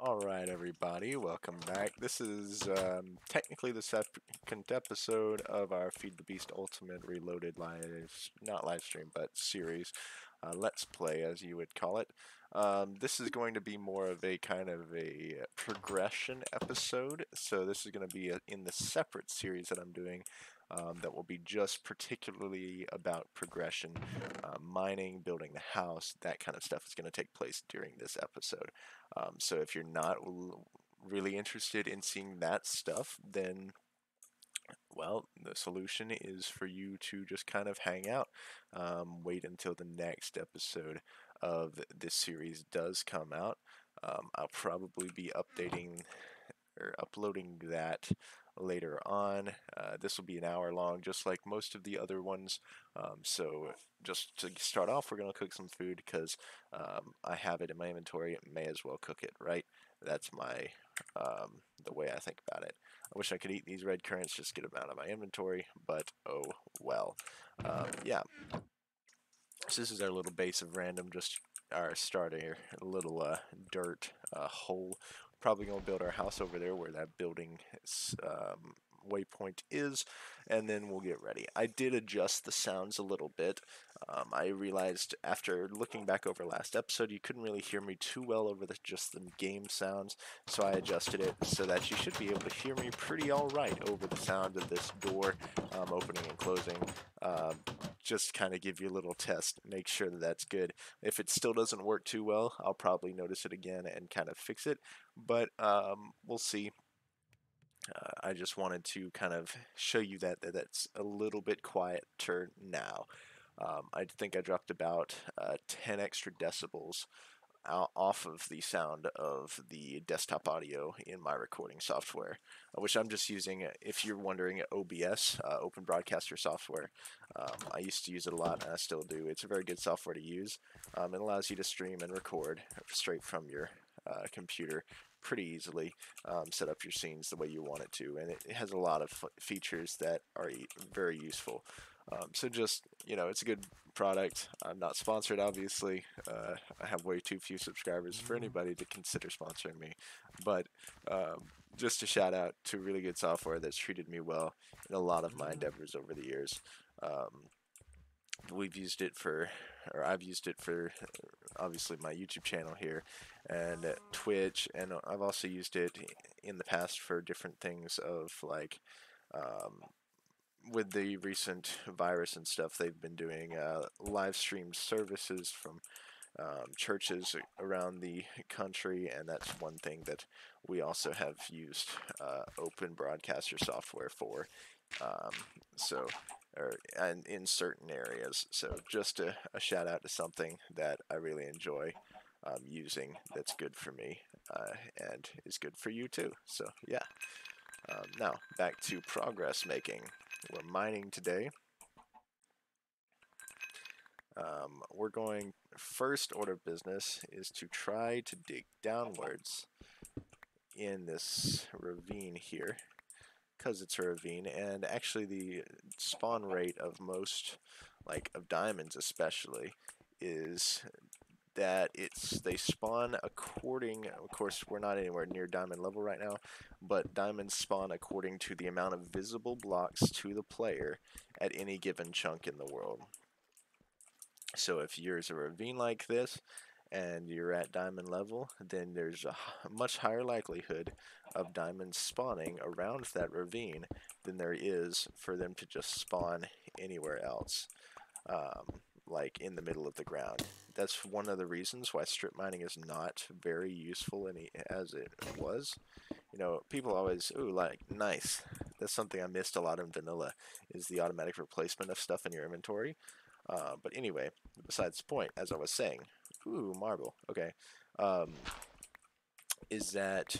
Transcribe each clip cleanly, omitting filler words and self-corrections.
Alright, everybody, welcome back. This is technically the second episode of our Feed the Beast Ultimate Reloaded not live stream, but series, Let's Play, as you would call it. This is going to be more of a kind of a progression episode, so this is going to be in the separate series that I'm doing. That will be just particularly about progression, mining, building the house, that kind of stuff is going to take place during this episode. So if you're not really interested in seeing that stuff, then, well, the solution is for you to just kind of hang out. Wait until the next episode of this series does come out. I'll probably be updating or uploading that later on. This will be an hour long, just like most of the other ones. So just to start off, we're going to cook some food because I have it in my inventory. May as well cook it, right? That's the way I think about it. I wish I could eat these red currants, just get them out of my inventory, but oh well. Yeah, so this is our little base of random, just our starter, little dirt hole. Probably gonna build our house over there where that building waypoint is, and then we'll get ready. I did adjust the sounds a little bit. I realized after looking back over last episode, you couldn't really hear me too well over just the game sounds, so I adjusted it so that you should be able to hear me pretty alright over the sound of this door opening and closing. Just kind of give you a little test, make sure that that's good. If it still doesn't work too well, I'll probably notice it again and kind of fix it, but we'll see. I just wanted to kind of show you that's a little bit quieter now. I think I dropped about 10 extra decibels off of the sound of the desktop audio in my recording software, which I'm just using, if you're wondering, OBS, Open Broadcaster Software. I used to use it a lot, and I still do. It's a very good software to use. It allows you to stream and record straight from your computer pretty easily, set up your scenes the way you want it to, and it has a lot of features that are very useful. So just, it's a good product. I'm not sponsored, obviously. I have way too few subscribers for anybody to consider sponsoring me. But just a shout out to really good software that's treated me well in a lot of my endeavors over the years. We've used it for, or I've used it for, obviously my YouTube channel here and Twitch, and I've also used it in the past for different things of like, with the recent virus and stuff, they've been doing live stream services from churches around the country, and that's one thing that we also have used open broadcaster software for. So, and in certain areas. So just a shout out to something that I really enjoy using, that's good for me and is good for you too. So yeah. Now back to progress making. We're mining today. We're going, first order of business is to try to dig downwards in this ravine here, because it's a ravine, and actually the spawn rate of most, like of diamonds especially, is that they spawn according, of course we're not anywhere near diamond level right now, but diamonds spawn according to the amount of visible blocks to the player at any given chunk in the world. So if yours a ravine like this and you're at diamond level, then there's a much higher likelihood of diamonds spawning around that ravine than there is for them to just spawn anywhere else, like in the middle of the ground. That's one of the reasons why strip mining is not very useful as it was. People always, ooh, like, nice. That's something I missed a lot in vanilla, is the automatic replacement of stuff in your inventory. But anyway, besides the point, as I was saying, ooh, marble, okay, is that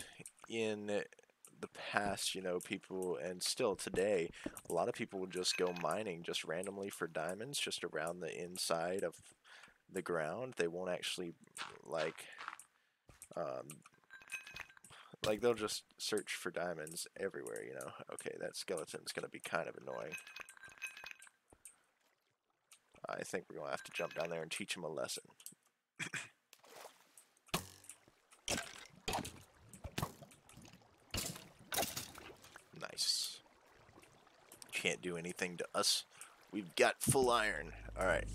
in the past, people, and still today, a lot of people would just go mining just randomly for diamonds, just around the inside of the ground. They won't actually, like they'll just search for diamonds everywhere, Okay, that skeleton's gonna be kind of annoying. I think we're going to have to jump down there and teach him a lesson. can't do anything to us. We've got full iron. Alright.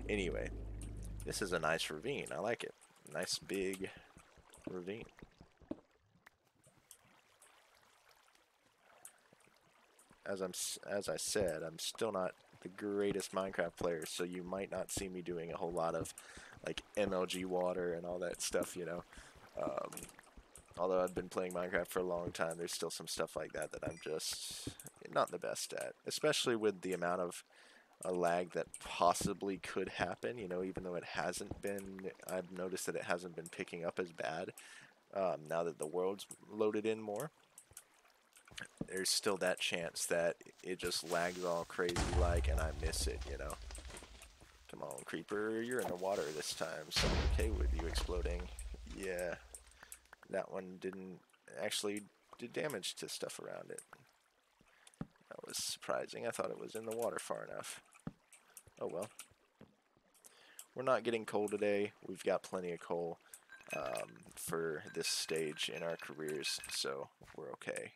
Anyway, this is a nice ravine. I like it. Nice big ravine. As I said, I'm still not the greatest Minecraft player, so you might not see me doing a whole lot of like MLG water and all that stuff, you know. Although I've been playing Minecraft for a long time, there's still some stuff like that that I'm just not the best at, especially with the amount of lag that possibly could happen, you know, even though it hasn't been, I've noticed that it hasn't been picking up as bad now that the world's loaded in more. There's still that chance that it just lags all crazy like and I miss it, you know. Come on, creeper, you're in the water this time, so I'm okay with you exploding. Yeah, that one didn't actually do damage to stuff around it. That was surprising. I thought it was in the water far enough. Oh well. We're not getting coal today. We've got plenty of coal for this stage in our careers, so we're okay.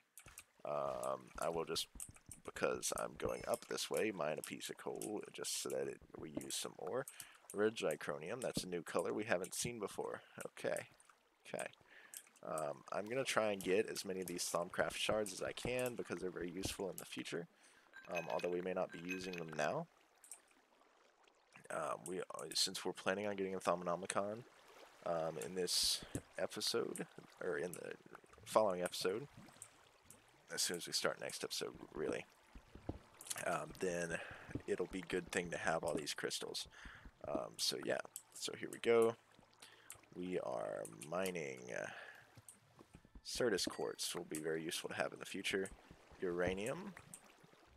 I will just, because I'm going up this way, mine a piece of coal just so that we use some more. Red zirconium, that's a new color we haven't seen before. Okay. I'm going to try and get as many of these Thaumcraft shards as I can because they're very useful in the future, although we may not be using them now. Since we're planning on getting a Thaumonomicon in this episode, or in the following episode, as soon as we start next episode, really, then it'll be a good thing to have all these crystals. So yeah, so here we go. We are mining Certus quartz, will be very useful to have in the future. Uranium,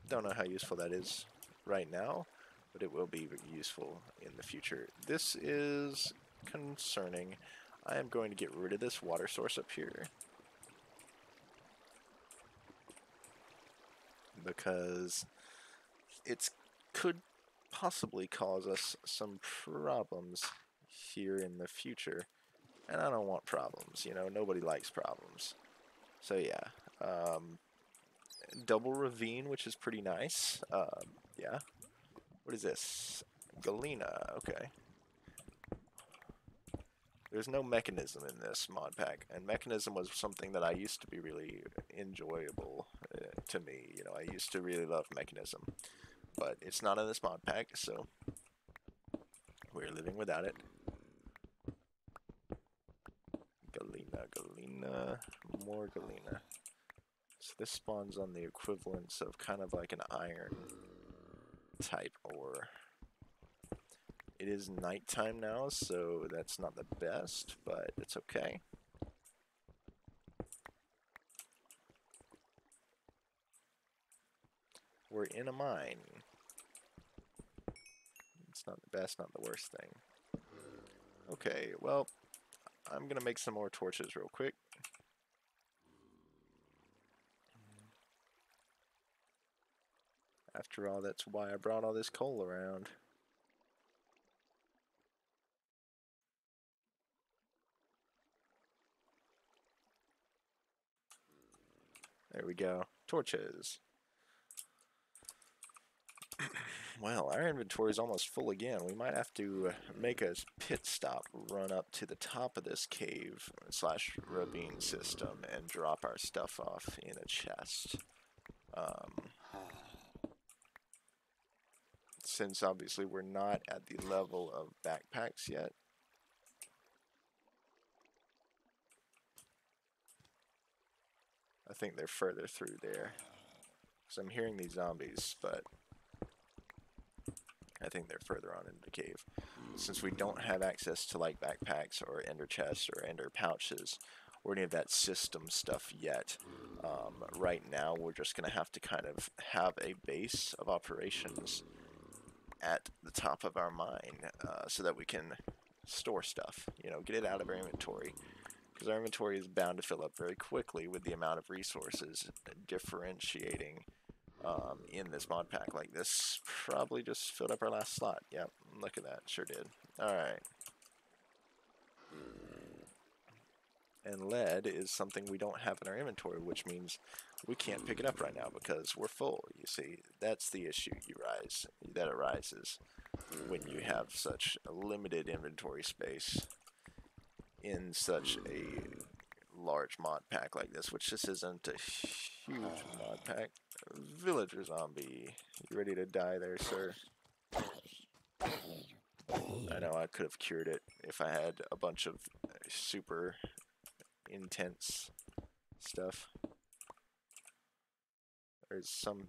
don't know how useful that is right now, but it will be useful in the future. This is concerning. I am going to get rid of this water source up here, because it could possibly cause us some problems here in the future, and I don't want problems, you know, nobody likes problems. So yeah, double ravine, which is pretty nice. Yeah, what is this? Galena, okay. There's no mechanism in this mod pack, and mechanism was something that I used to be really enjoyable to me. You know, I used to really love mechanism, but it's not in this mod pack, so we're living without it. Galena, more Galena. So this spawns on the equivalence of kind of like an iron type ore. It is nighttime now, so that's not the best, but it's okay. We're in a mine. It's not the best, not the worst thing. Okay, well, I'm gonna make some more torches real quick. After all, that's why I brought all this coal around. There we go. Torches. Well, our inventory is almost full again. We might have to make a pit stop, run up to the top of this cave slash ravine system, and drop our stuff off in a chest. Since obviously we're not at the level of backpacks yet. I think they're further through there. Because I'm hearing these zombies, but I think they're further on into the cave. Since we don't have access to like backpacks or ender chests or ender pouches or any of that system stuff yet, right now we're just going to have to kind of have a base of operations at the top of our mine so that we can store stuff, you know, get it out of our inventory. Because our inventory is bound to fill up very quickly with the amount of resources differentiating in this mod pack. Like this probably just filled up our last slot. Yep, look at that, sure did. Alright. And lead is something we don't have in our inventory, which means we can't pick it up right now because we're full. You see, that's the issue that arises when you have such a limited inventory space in such a large mod pack like this, which this isn't a huge mod pack. Villager zombie, you ready to die there, sir? I know I could have cured it if I had a bunch of super intense stuff. There's some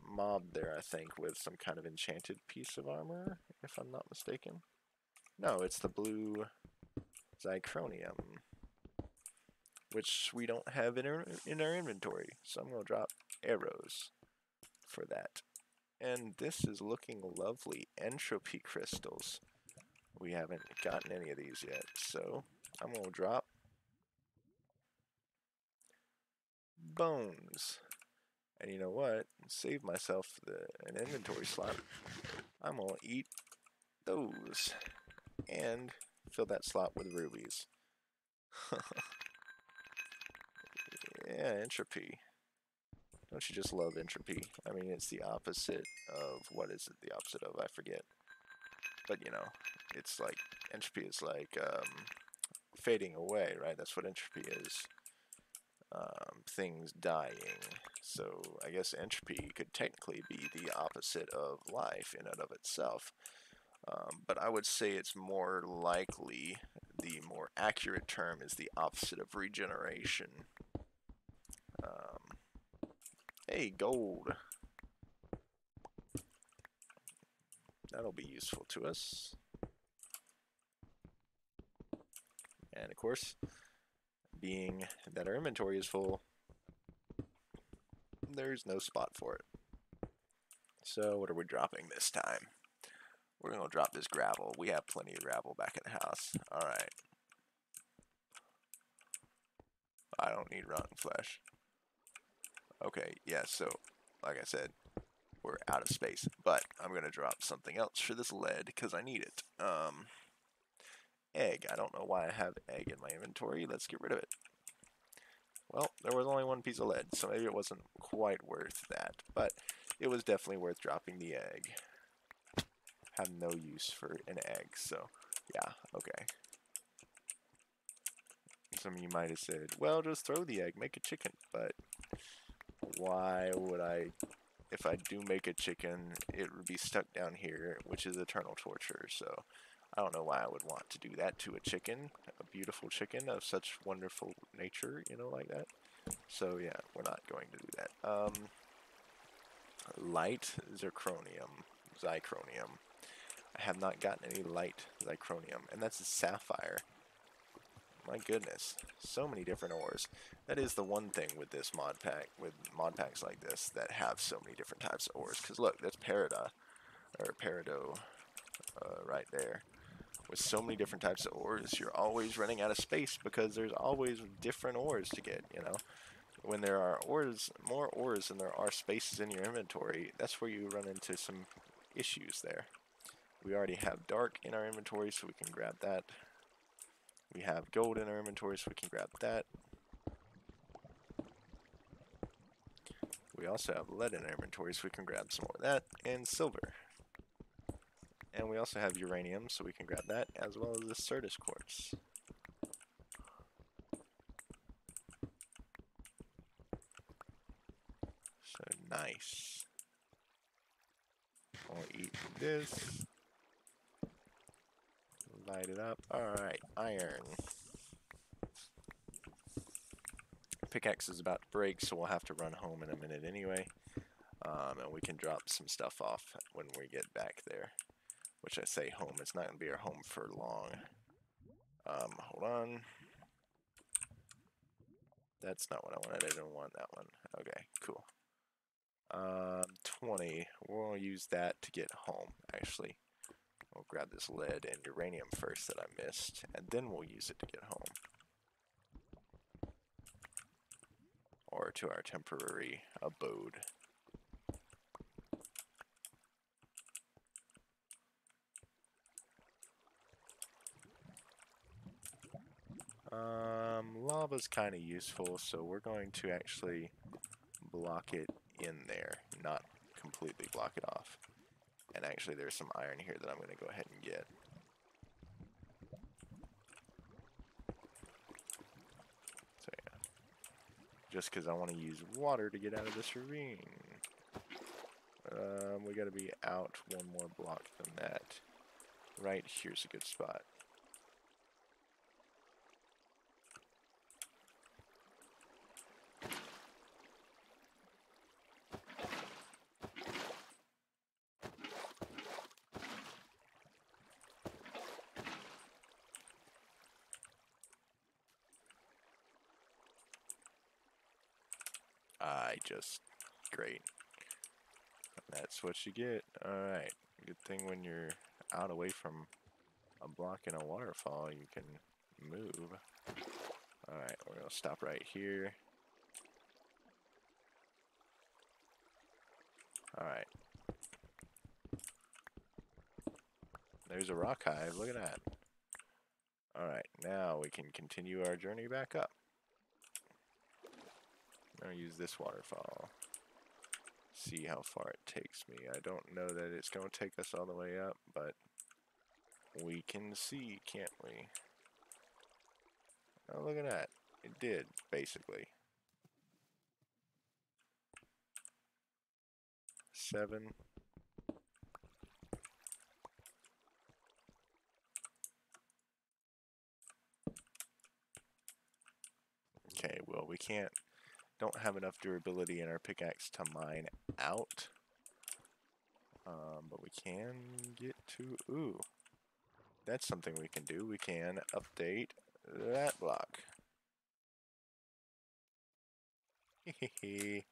mob there, I think, with some kind of enchanted piece of armor, if I'm not mistaken. No, it's the blue Zicronium, which we don't have in our inventory. So I'm going to drop arrows for that. And this is looking lovely. Entropy crystals. We haven't gotten any of these yet, so I'm going to drop bones. And you know what? Save myself an inventory slot. I'm going to eat those. And fill that slot with rubies. Yeah, entropy. Don't you just love entropy? I mean, it's the opposite of, what is it the opposite of? I forget. But, you know, it's like, entropy is like fading away, right? That's what entropy is. Things dying. So, I guess entropy could technically be the opposite of life in and of itself. But I would say it's more likely, the more accurate term is the opposite of regeneration. Hey, gold. That'll be useful to us. And of course, being that our inventory is full, there's no spot for it. So what are we dropping this time? We're going to drop this gravel. We have plenty of gravel back in the house. Alright. I don't need rotten flesh. Okay, yeah, so, like I said, we're out of space. But I'm going to drop something else for this lead, because I need it. Egg. I don't know why I have egg in my inventory. Let's get rid of it. Well, there was only one piece of lead, so maybe it wasn't quite worth that. But it was definitely worth dropping the egg. Have no use for an egg, so yeah, okay. Some of you might have said, well, just throw the egg, make a chicken. But why would I, if I do make a chicken, it would be stuck down here, which is eternal torture. So I don't know why I would want to do that to a chicken, a beautiful chicken of such wonderful nature, you know, like that. So yeah, we're not going to do that. Light zirconium, zicronium. I have not gotten any light zicronium, and that's a sapphire. My goodness, so many different ores. That is the one thing with this mod pack, with mod packs like this, that have so many different types of ores. Because look, that's Peridot, right there. With so many different types of ores, you're always running out of space because there's always different ores to get, you know. When there are ores, more ores than there are spaces in your inventory, that's where you run into some issues there. We already have dark in our inventory, so we can grab that. We have gold in our inventory, so we can grab that. We also have lead in our inventory, so we can grab some more of that, and silver. And we also have uranium, so we can grab that, as well as the Certus quartz. So nice. I'll eat this. Light it up. Alright, iron. Pickaxe is about to break, so we'll have to run home in a minute anyway. And we can drop some stuff off when we get back there. Which I say home, it's not going to be our home for long. Hold on. That's not what I wanted. I didn't want that one. Okay, cool. 20. We'll use that to get home, actually. We'll grab this lead and uranium first that I missed, and then we'll use it to get home. Or to our temporary abode. Lava's kind of useful, so we're going to actually block it in there, not completely block it off. And actually there's some iron here that I'm going to go ahead and get. So yeah, just because I want to use water to get out of this ravine. We got to be out one more block than that. Right here's a good spot. Great. That's what you get. Alright. Good thing when you're out away from a block in a waterfall, you can move. Alright, we're going to stop right here. Alright. There's a rock hive. Look at that. Alright, now we can continue our journey back up. I'm going to use this waterfall. See how far it takes me. I don't know that it's going to take us all the way up, but we can see, can't we? Oh, look at that. It did, basically. 7. Okay, well, we don't have enough durability in our pickaxe to mine out. But we can get to, ooh, that's something we can do. We can update that block. Hehehe.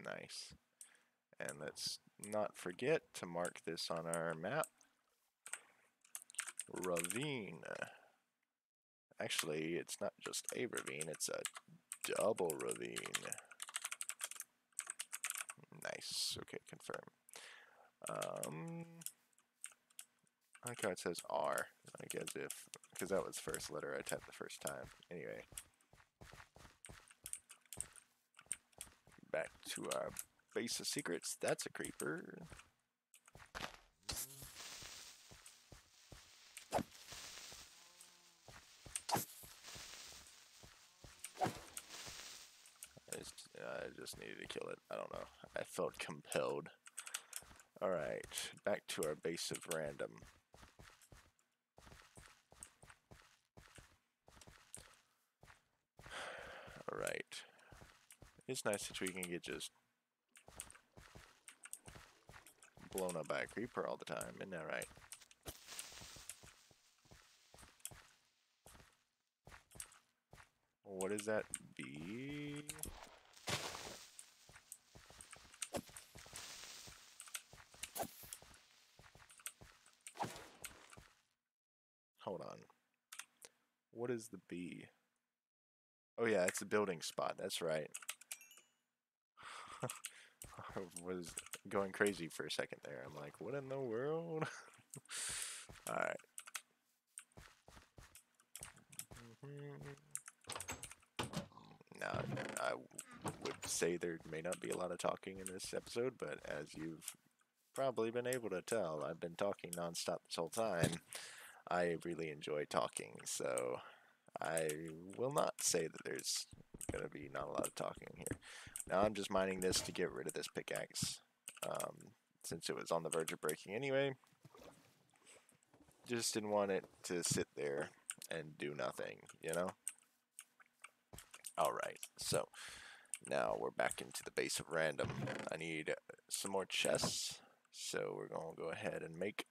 Nice. And let's not forget to mark this on our map. Ravine. Actually, it's not just a ravine, it's a double ravine. Nice. Okay, confirm. I like how it says R, like as if, because that was the first letter I typed the first time. Anyway. Back to our base of secrets. That's a creeper. I just needed to kill it. I don't know. I felt compelled. Alright, back to our base of random. Alright. It's nice that we can get just blown up by a creeper all the time, isn't that right? What is that? B? Hold on. What is the B? Oh yeah, it's the building spot, that's right. I was going crazy for a second there. I'm like, what in the world? Alright. Now, I would say there may not be a lot of talking in this episode, but as you've probably been able to tell, I've been talking nonstop this whole time. I really enjoy talking, so I will not say that there's going to be not a lot of talking here. Now I'm just mining this to get rid of this pickaxe, since it was on the verge of breaking anyway. Just didn't want it to sit there and do nothing, you know? Alright, so now we're back into the base of random. I need some more chests, so we're going to go ahead and make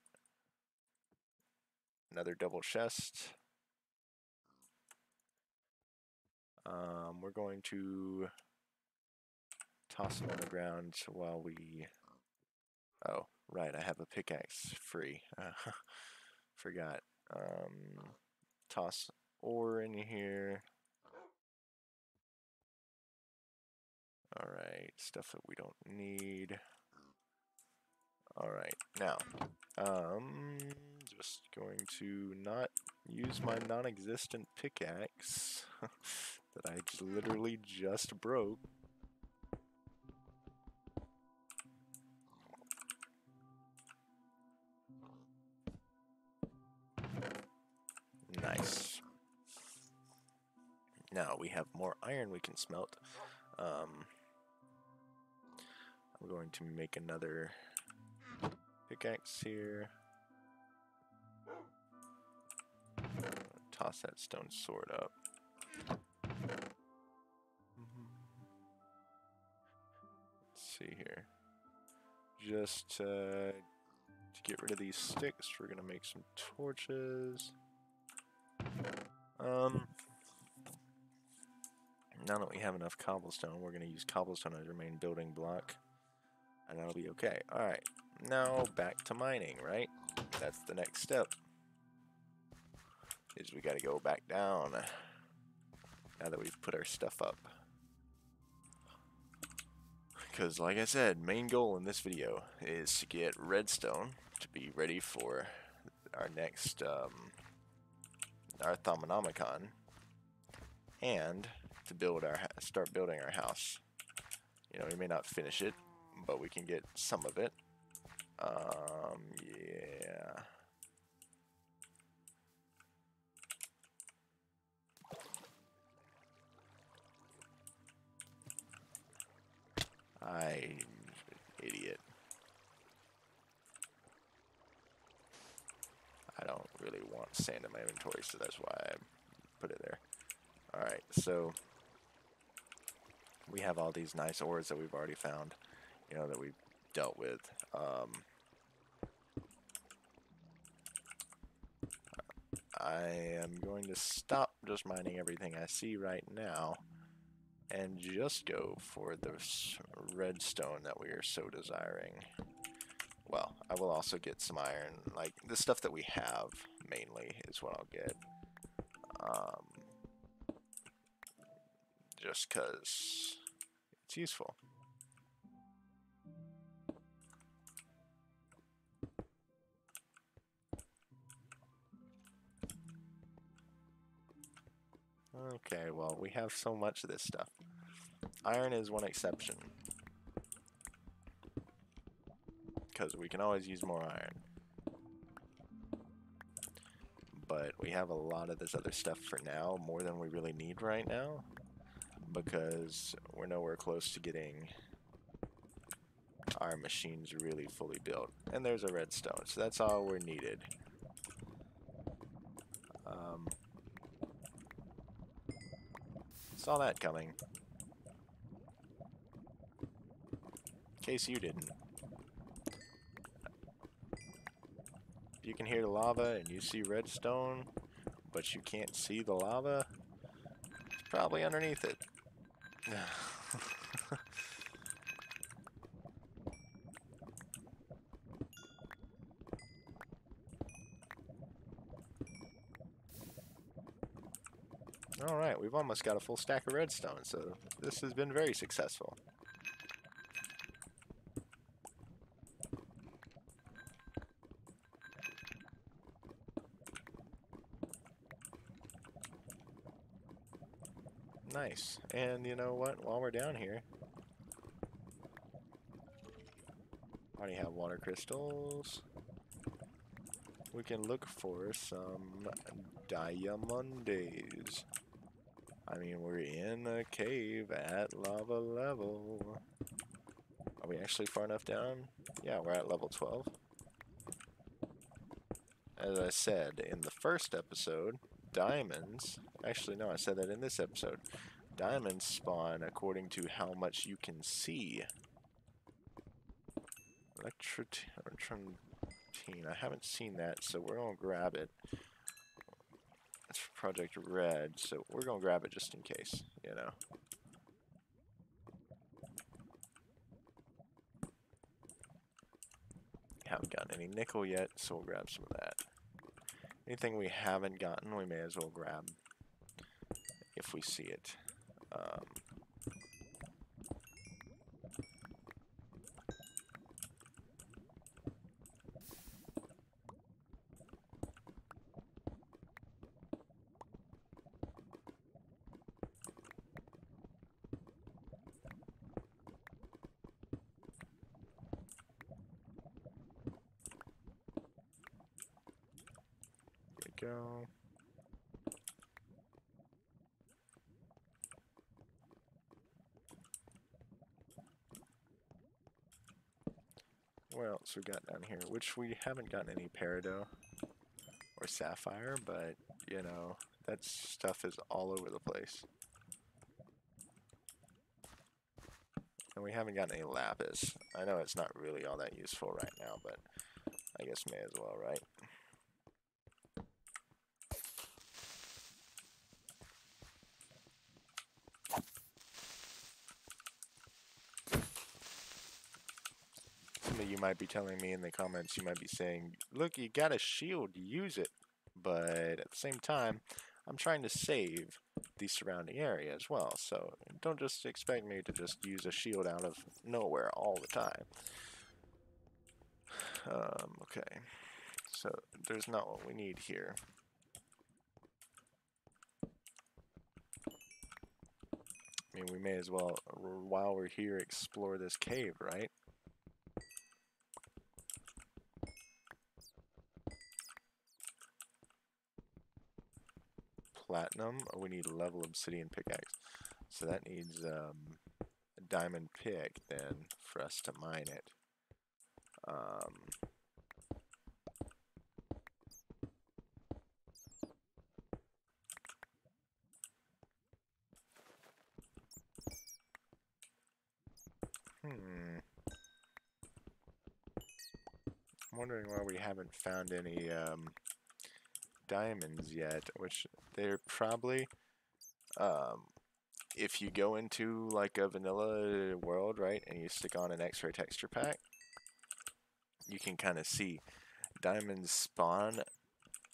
another double chest. We're going to toss them on the ground while we... Oh, right, I have a pickaxe free. Forgot. Toss ore in here. Alright, stuff that we don't need. Alright, now, just going to not use my non-existent pickaxe that I literally just broke. Nice. Now we have more iron we can smelt. I'm going to make another pickaxe here. Toss that stone sword up. Let's see here. Just to get rid of these sticks, we're gonna make some torches. Now that we have enough cobblestone, we're gonna use cobblestone as our main building block, and that'll be okay. Alright, now back to mining, right? That's the next step. Is we gotta go back down now that we've put our stuff up. Because like I said, main goal in this video is to get redstone to be ready for our next our Thaumonomicon, and to build start building our house. You know, we may not finish it, but we can get some of it. Yeah. Idiot. I don't really want sand in my inventory, so that's why I put it there. Alright, so we have all these nice ores that we've already found, you know, that we've dealt with. I am going to stop just mining everything I see right now and just go for this redstone that we are so desiring. Well, I will also get some iron. Like, the stuff that we have, mainly, is what I'll get. Just because it's useful. Okay, well, we have so much of this stuff. Iron is one exception, because we can always use more iron. But we have a lot of this other stuff for now, more than we really need right now, because we're nowhere close to getting our machines really fully built. And there's a redstone, so that's all we're needed. Saw that coming. In case you didn't. If you can hear the lava and you see redstone, but you can't see the lava, it's probably underneath it. Alright, we've almost got a full stack of redstone, so this has been very successful. Nice. And you know what? While we're down here, already have water crystals. We can look for some diamondes. I mean, we're in a cave at lava level. Are we actually far enough down? Yeah, we're at level 12. As I said in the first episode, diamonds... Actually, no, I said that in this episode. Diamonds spawn according to how much you can see. Electrontine. I haven't seen that, so we're going to grab it. That's for Project Red, so we're going to grab it just in case, you know. Haven't gotten any nickel yet, so we'll grab some of that. Anything we haven't gotten, we may as well grab if we see it. go. What else we got down here? Which we haven't gotten any peridot or sapphire, but you know, that stuff is all over the place. And we haven't gotten any lapis. I know it's not really all that useful right now, but I guess may as well, right? You might be telling me in the comments, you might be saying, look, you got a shield, use it. But at the same time, I'm trying to save the surrounding area as well. So don't just expect me to just use a shield out of nowhere all the time. Okay, so there's not what we need here. I mean, we may as well, while we're here, explore this cave, right? Platinum. We need a level obsidian pickaxe. So that needs a diamond pick then for us to mine it. I'm wondering why we haven't found any diamonds yet, which they're probably, if you go into like a vanilla world, right, and you stick on an X-ray texture pack, you can kind of see diamonds spawn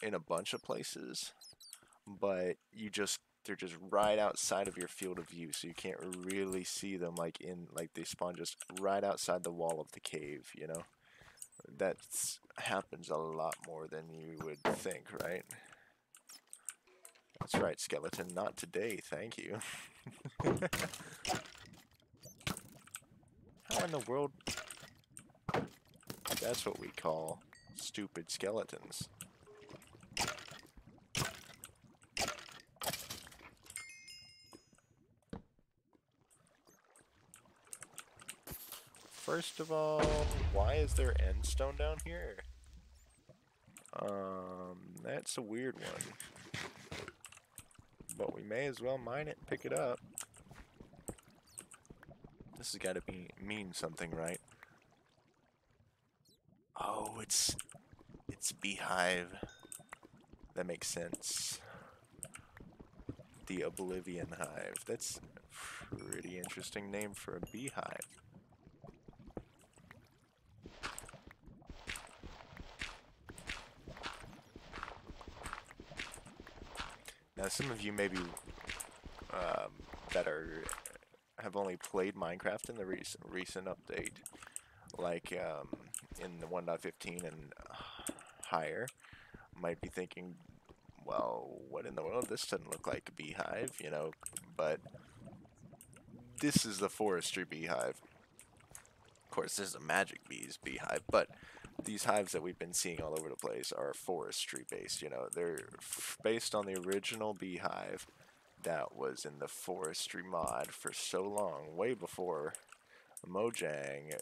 in a bunch of places, but they're just right outside of your field of view, so you can't really see them like they spawn just right outside the wall of the cave, you know? That happens a lot more than you would think, right? That's right, skeleton. Not today, thank you. How in the world? That's what we call stupid skeletons. First of all, why is there endstone down here? That's a weird one. But we may as well mine it and pick it up. This has got to mean something, right? Oh, it's beehive. That makes sense. The Oblivion Hive. That's a pretty interesting name for a beehive. Now, some of you maybe that have only played Minecraft in the recent update, like in the 1.15 and higher, might be thinking, well, what in the world? This doesn't look like a beehive, you know, but this is the forestry beehive. Of course, this is a magic bees beehive, but these hives that we've been seeing all over the place are forestry based, you know, they're based on the original beehive that was in the forestry mod for so long, way before Mojang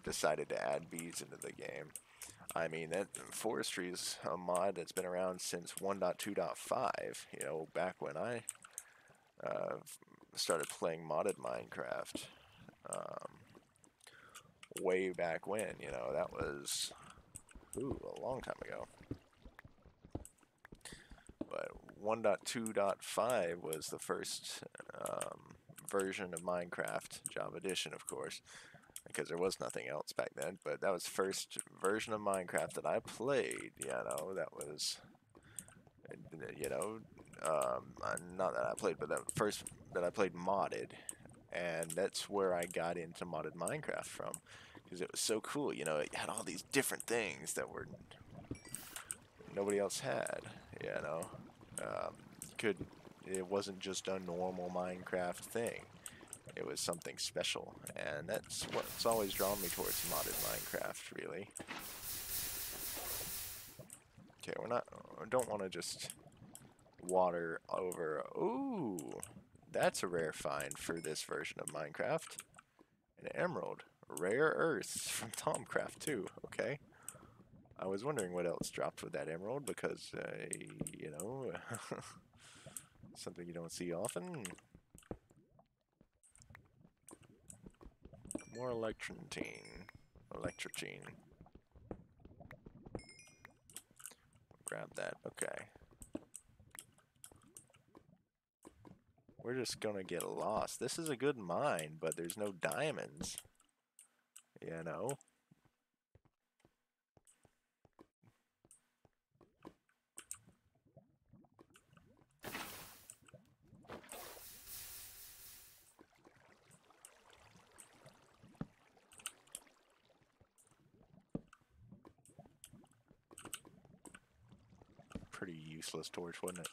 decided to add bees into the game. I mean, that forestry is a mod that's been around since 1.2.5, you know, back when I started playing modded Minecraft. Way back when, you know, that was a long time ago. But 1.2.5 was the first version of Minecraft, Java Edition, of course, because there was nothing else back then. But that was the first version of Minecraft that I played. You know, that was, you know, not that I played, but that first that I played modded, and that's where I got into modded Minecraft from. Because it was so cool, you know, it had all these different things that were nobody else had, you know. It wasn't just a normal Minecraft thing. It was something special, and that's what's always drawn me towards modded Minecraft, really. Okay, don't want to just water over. Ooh, that's a rare find for this version of Minecraft. An emerald. Rare earth from Tomcraft too. Okay. I was wondering what else dropped with that emerald because, you know, something you don't see often. More electrochene. Grab that. Okay. We're just gonna get lost. This is a good mine, but there's no diamonds. You know? Pretty useless torch, wasn't it?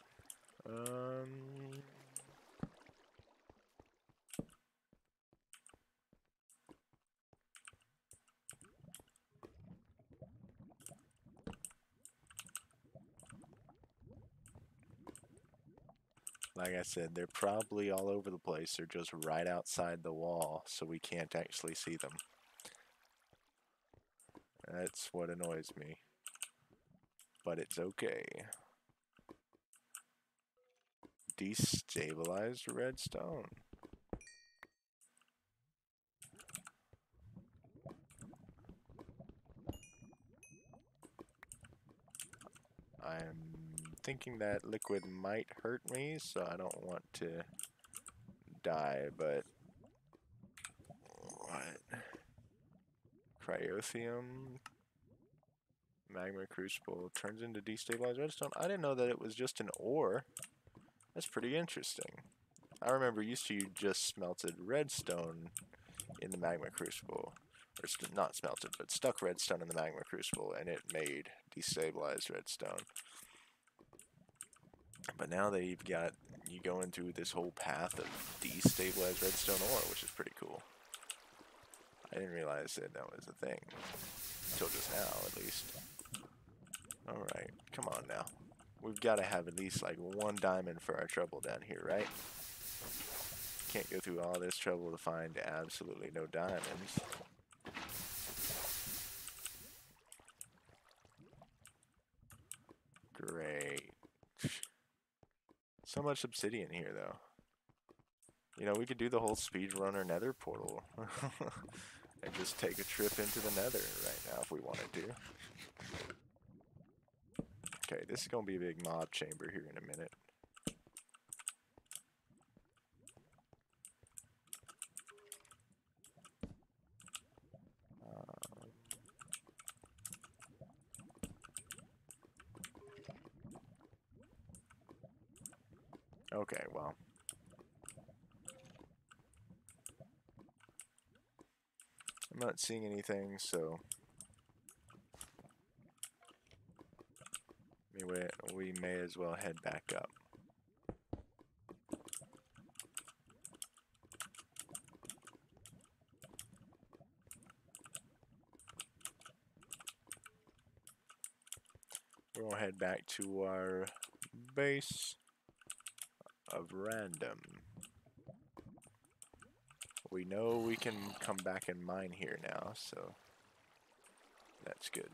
Like I said, they're probably all over the place. They're just right outside the wall, so we can't actually see them. That's what annoys me. But it's okay. Destabilized redstone. I'm thinking that liquid might hurt me, so I don't want to die, but... What? Cryothium... Magma crucible turns into destabilized redstone. I didn't know that it was just an ore. That's pretty interesting. I remember used to you just smelted redstone in the magma crucible. Or not smelted, but stuck redstone in the magma crucible and it made destabilized redstone. But now they've got you going through this whole path of destabilized redstone ore, which is pretty cool. I didn't realize that that was a thing. Until just now, at least. Alright, come on now. We've got to have at least like one diamond for our trouble down here, right? Can't go through all this trouble to find absolutely no diamonds. Great. So much obsidian here, though. You know, we could do the whole speedrunner nether portal. And just take a trip into the nether right now if we wanted to. Okay, this is going to be a big mob chamber here in a minute. Okay, well. I'm not seeing anything, so we may as well head back up. We'll head back to our base of random. We know we can come back and mine here now, so that's good.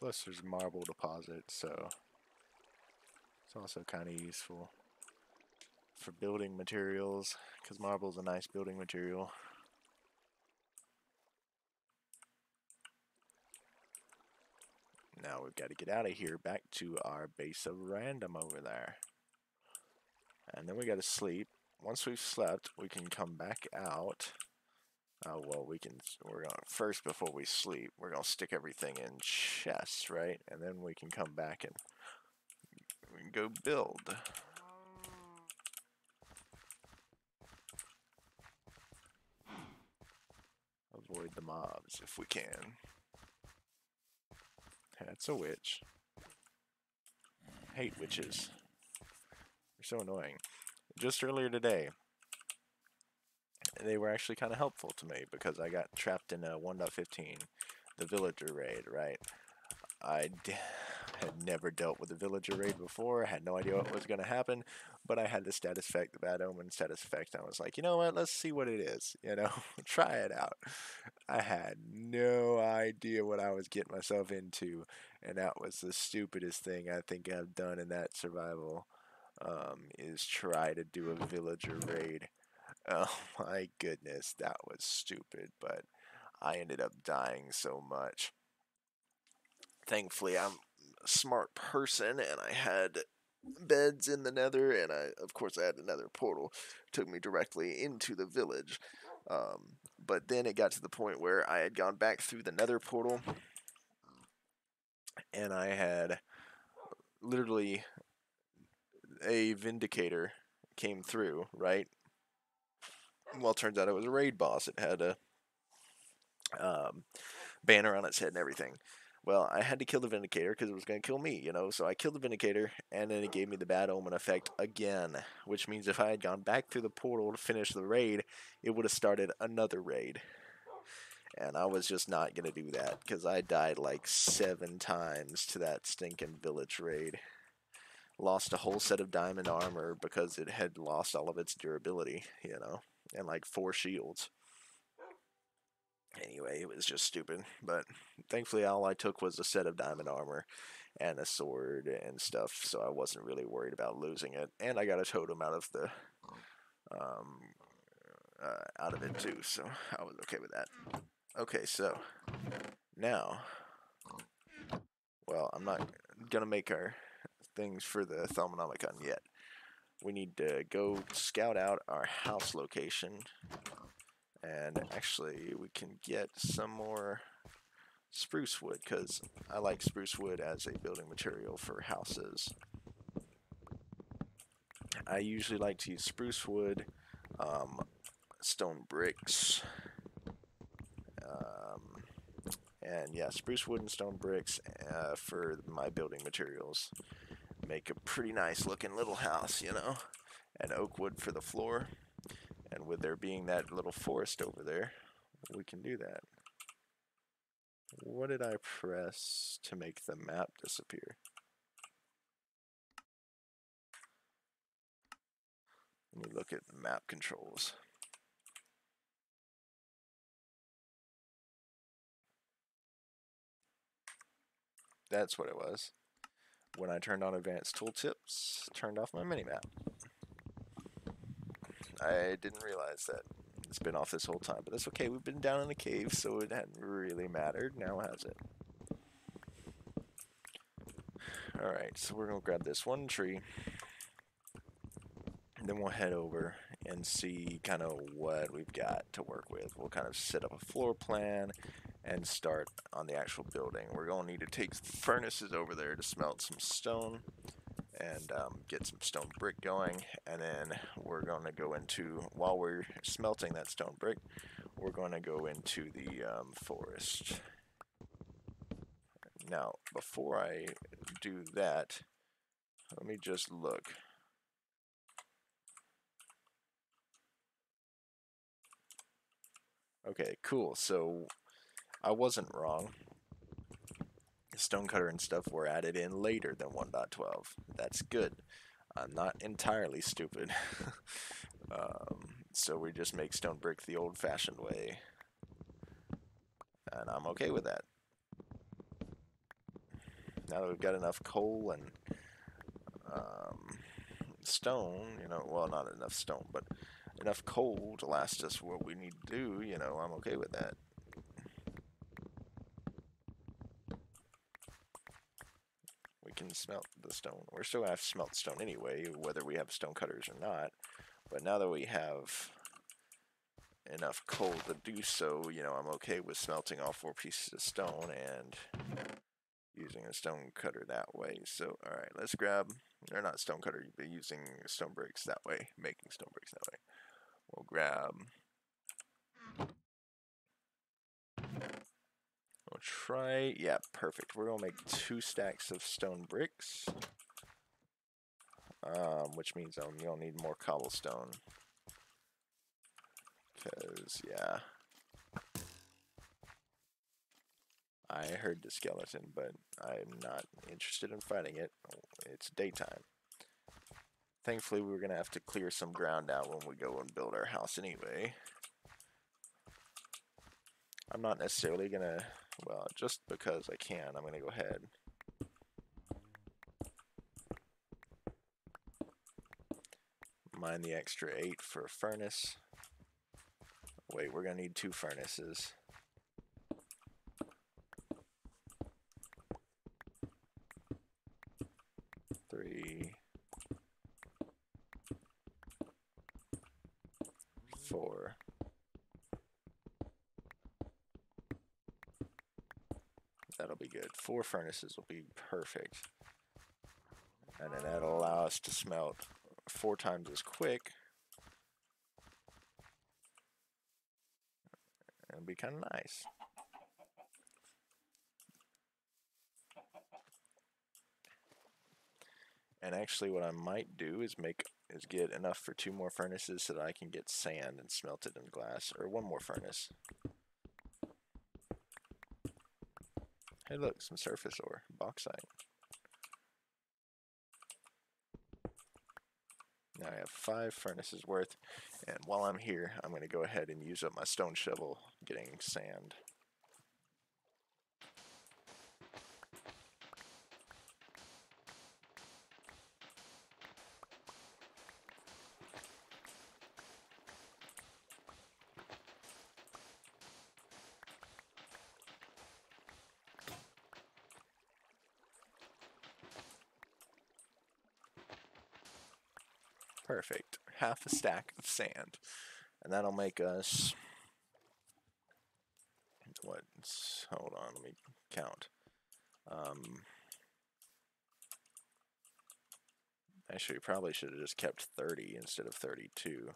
Plus there's marble deposits, so it's also kind of useful for building materials, because marble's a nice building material. Now we've got to get out of here back to our base of random over there. And then we got to sleep. Once we've slept, we can come back out. Well, we're gonna, first before we sleep, we're gonna stick everything in chests, right? And then we can come back and we can go build. Avoid the mobs if we can. That's a witch. Hate witches. They're so annoying. Just earlier today, they were actually kind of helpful to me because I got trapped in a 1.15, the villager raid, right? Had never dealt with a villager raid before, had no idea what was going to happen, but I had the status effect, the bad omen status effect, and I was like, you know what, let's see what it is, you know, try it out. I had no idea what I was getting myself into, and that was the stupidest thing I think I've done in that survival, is try to do a villager raid. Oh my goodness, that was stupid, but I ended up dying so much. Thankfully, I'm a smart person, and I had beds in the nether, and of course, I had another portal. Took me directly into the village. But then it got to the point where I had gone back through the nether portal, and I had literally a vindicator came through, right? Well, it turns out it was a raid boss. It had a banner on its head and everything. Well, I had to kill the Vindicator because it was going to kill me, you know, so I killed the Vindicator, and then it gave me the Bad Omen effect again, which means if I had gone back through the portal to finish the raid, it would have started another raid. And I was just not going to do that because I died like 7 times to that stinking village raid. Lost a whole set of diamond armor because it had lost all of its durability, you know, and like 4 shields. Anyway, it was just stupid, but thankfully all I took was a set of diamond armor and a sword and stuff, so I wasn't really worried about losing it. And I got a totem out of the out of it too, so I was okay with that. Okay, so now, well, I'm not gonna make our things for the Thelmonomicon yet. We need to go scout out our house location, and actually we can get some more spruce wood because I like spruce wood as a building material for houses. I usually like to use spruce wood, stone bricks, and yeah, spruce wood and stone bricks for my building materials. Make a pretty nice looking little house, you know, and oak wood for the floor. And with there being that little forest over there, we can do that. What did I press to make the map disappear? Let me look at the map controls. That's what it was. When I turned on advanced tooltips, turned off my minimap. I didn't realize that. It's been off this whole time, but that's okay. We've been down in the cave, so it hadn't really mattered. Now has it? Alright, so we're going to grab this one tree. And then we'll head over and see kind of what we've got to work with. We'll kind of set up a floor plan and start on the actual building. We're going to need to take furnaces over there to smelt some stone and get some stone brick going, and then we're going to go into, while we're smelting that stone brick, we're going to go into the forest. Now, before I do that, let me just look. Okay, cool. So I wasn't wrong. Stonecutter and stuff were added in later than 1.12. That's good. I'm not entirely stupid. So we just make stone brick the old-fashioned way. And I'm okay with that. Now that we've got enough coal and stone, you know, well, not enough stone, but enough coal to last us what we need to do, you know, I'm okay with that. We can smelt the stone. We're still going to have to smelt stone anyway, whether we have stone cutters or not. But now that we have enough coal to do so, you know, I'm okay with smelting all 4 pieces of stone and using a stone cutter that way. So, alright, let's grab, or not stone cutter, but using stone bricks that way, making stone bricks that way. We'll grab, we'll try, yeah, perfect. We're gonna make 2 stacks of stone bricks, which means you'll need more cobblestone. Because, yeah, I heard the skeleton, but I'm not interested in fighting it. It's daytime. Thankfully, we're going to have to clear some ground out when we go and build our house anyway. I'm not necessarily going to, well, just because I can, I'm going to go ahead. Mine the extra 8 for a furnace. Wait, we're going to need 2 furnaces. Three, 4. That'll be good. 4 furnaces will be perfect. And then that'll allow us to smelt 4 times as quick. And it'll be kind of nice. And actually what I might do is get enough for 2 more furnaces so that I can get sand and smelt it in glass. Or 1 more furnace. Hey look, some surface ore, bauxite. Now I have 5 furnaces worth, and while I'm here, I'm going to go ahead and use up my stone shovel getting sand. Perfect. Half a stack of sand. And that'll make us... what? Hold on, let me count. Actually, probably should have just kept 30 instead of 32.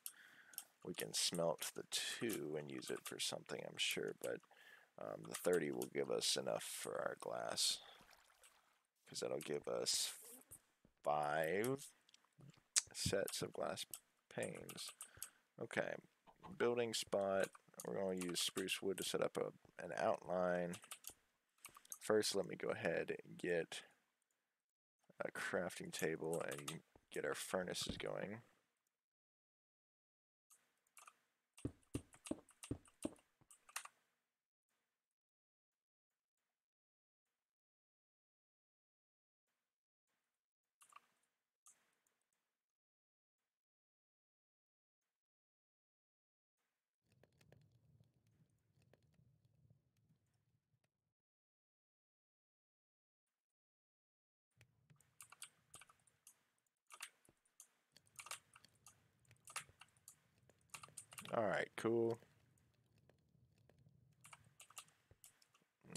We can smelt the 2 and use it for something, I'm sure, but the 30 will give us enough for our glass. Because that'll give us 5 sets of glass panes. Okay, building spot. We're going to use spruce wood to set up an outline. First, let me go ahead and get a crafting table and get our furnaces going. Alright, cool.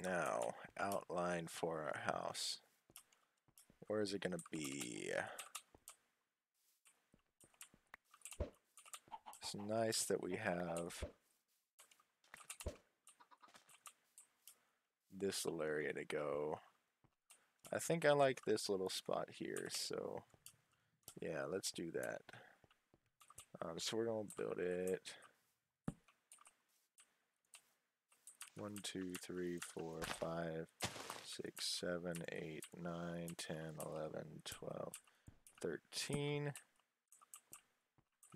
Now, outline for our house. Where is it going to be? It's nice that we have this little area to go. I think I like this little spot here, so yeah, let's do that. So we're going to build it. 1, 2, 3, 4, 5, 6, 7, 8, 9, 10, 11, 12, 13.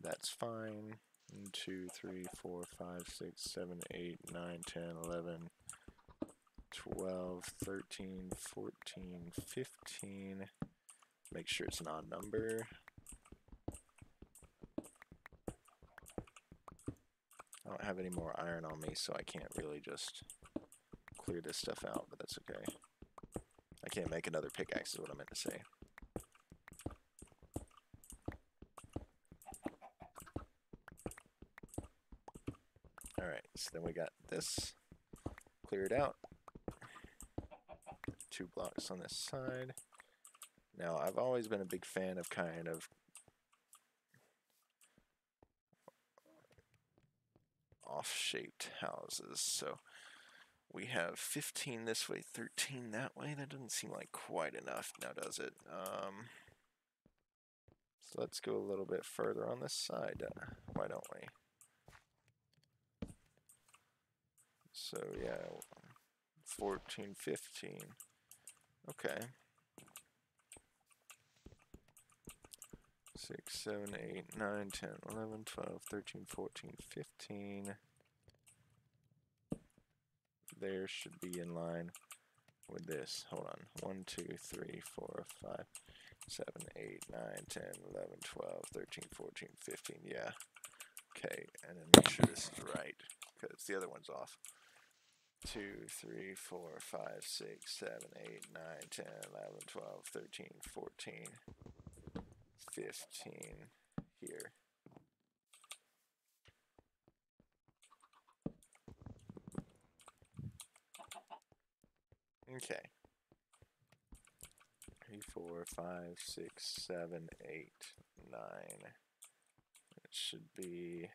That's fine. 1, 2, 3, 4, 5, 6, 7, 8, 9, 10, 11, 12, 13, 14, 15. Make sure it's an odd number. I don't have any more iron on me, so I can't really just clear this stuff out, but that's okay. I can't make another pickaxe is what I meant to say. Alright, so then we got this cleared out. 2 blocks on this side. Now, I've always been a big fan of kind of off-shaped houses, so we have 15 this way, 13 that way. That doesn't seem like quite enough now, does it? So let's go a little bit further on this side. Why don't we? So yeah, 14, 15. Okay. 6, 7, 8, 9, 10, 11, 12, 13, 14, 15. There should be in line with this. Hold on. 1, 2, 3, 4, 5, 7, 8, 9, 10, 11, 12, 13, 14, 15. Yeah. Okay, and then make sure this is right, because the other one's off. 2, 3, 4, 5, 6, 7, 8, 9, 10, 11, 12, 13, 14, 15 here. Okay. 3, 4, 5, 6, 7, 8, 9. It should be,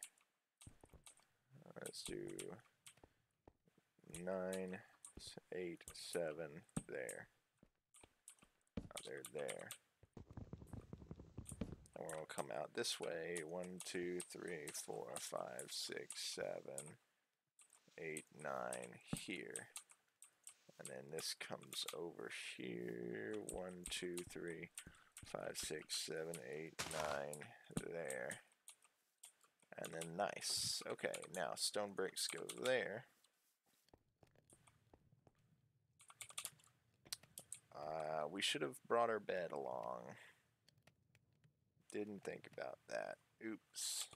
let's do 9, 8, 7 there. Oh, they're there. And we'll come out this way. 1, 2, 3, 4, 5, 6, 7, 8, 9 here. And then this comes over here. 1, 2, 3, 5, 6, 7, 8, 9 there. And then nice. Okay, now stone bricks go there. We should have brought our bed along. Didn't think about that. Oops.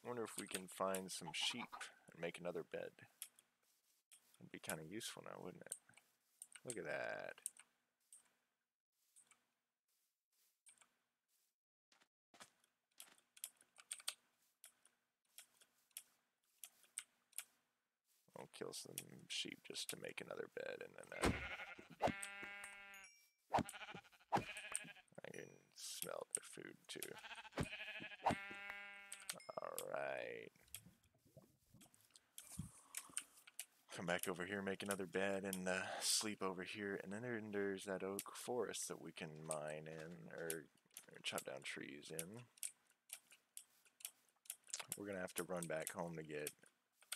Wonder if we can find some sheep and make another bed. That'd be kind of useful now, wouldn't it? Look at that. I'll kill some sheep just to make another bed, and then I can smell the food too. Alright. Come back over here, make another bed, and sleep over here. And then there's that oak forest that we can mine in, or chop down trees in. We're going to have to run back home to get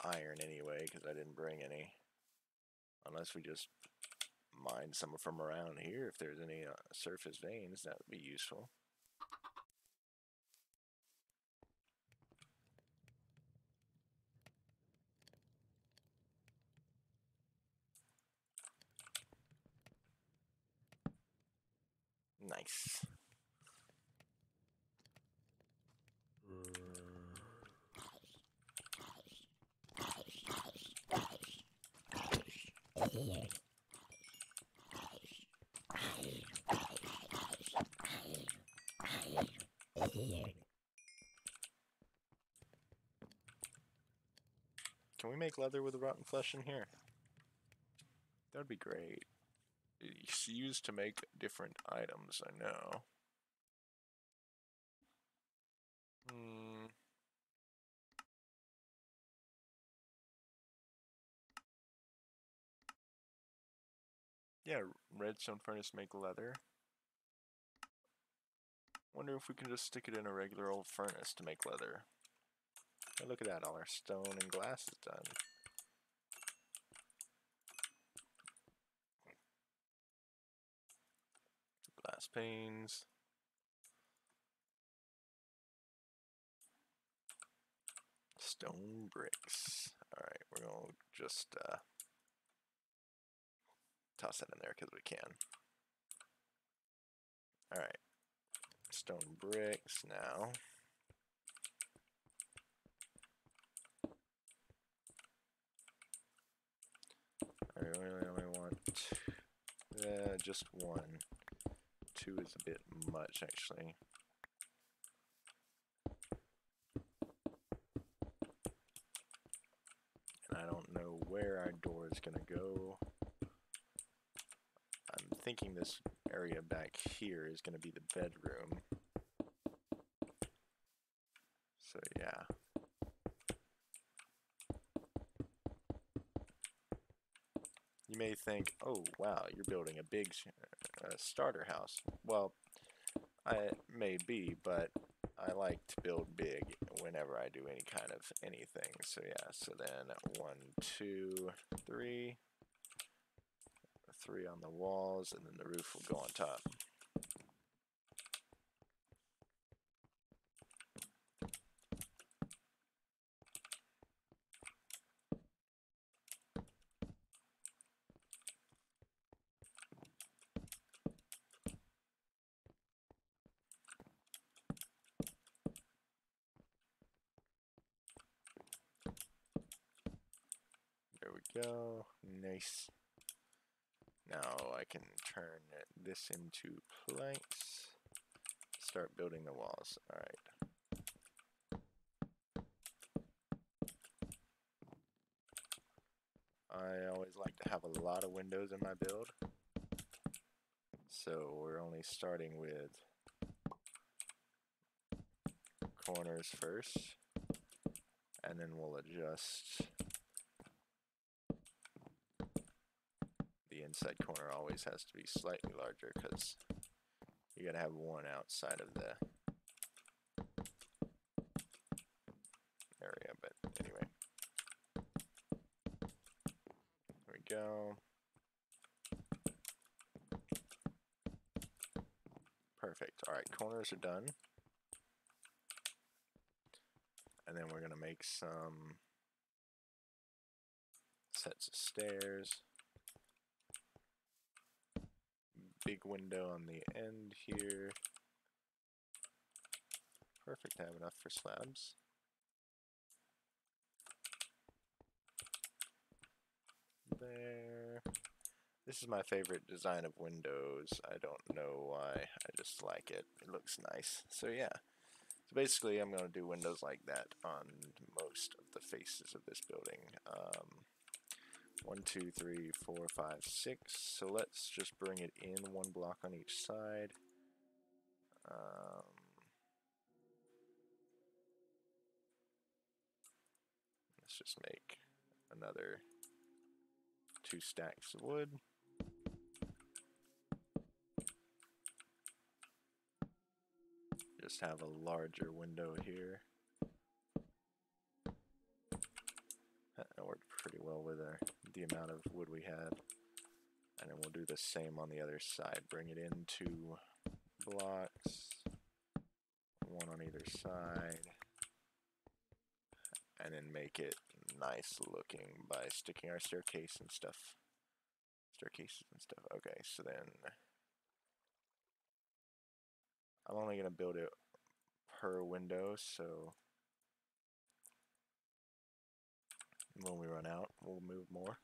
iron anyway, because I didn't bring any. Unless we just mine some from around here. If there's any surface veins, that would be useful. Nice. Can we make leather with the rotten flesh in here? That would be great. It's used to make different items, I know. Yeah, redstone furnace make leather. Wonder if we can just stick it in a regular old furnace to make leather. Hey, look at that, all our stone and glass is done. Glass panes. Stone bricks. Alright, we're going to just toss that in there because we can. Alright. Stone bricks now. I only want just 1. 2 is a bit much, actually. I don't know where our door is going to go. I'm thinking this area back here is going to be the bedroom. So yeah. You may think, oh wow, you're building a big starter house. Well, I may be, but I like to build big whenever I do any kind of anything. So yeah, so then 1, 2, 3. 3 on the walls, and then the roof will go on top. There we go. Nice. Now I can turn this into planks. Start building the walls. Alright. I always like to have a lot of windows in my build. So we're only starting with corners first. And then we'll adjust. The inside corner always has to be slightly larger because you gotta have one outside of the area, but anyway. There we go. Perfect. Alright, corners are done. And then we're gonna make some sets of stairs. Big window on the end here. Perfect, I have enough for slabs. There. This is my favorite design of windows. I don't know why, I just like it. It looks nice. So yeah. So basically I'm going to do windows like that on most of the faces of this building. 1, 2, 3, 4, 5, 6. So let's just bring it in 1 block on each side. Let's just make another 2 stacks of wood. Just have a larger window here. That worked pretty well with the amount of wood we had. And then we'll do the same on the other side. Bring it in 2 blocks, 1 on either side, and then make it nice looking by sticking our staircases and stuff. Okay, so then I'm only going to build it per window, so when we run out, we'll move more.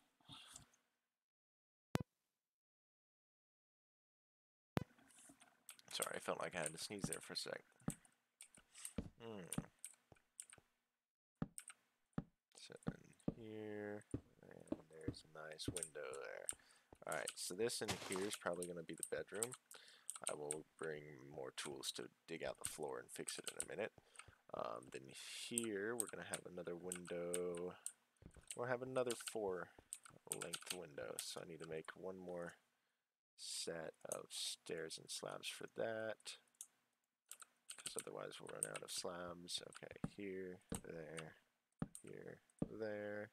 Sorry, I felt like I had to sneeze there for a sec. So here, and there's a nice window there. Alright, so this in here is probably going to be the bedroom. I will bring more tools to dig out the floor and fix it in a minute. Then here, we're going to have another window. We'll have another 4 length window, so I need to make 1 more set of stairs and slabs for that, because otherwise we'll run out of slabs. Okay, here, there, here, there,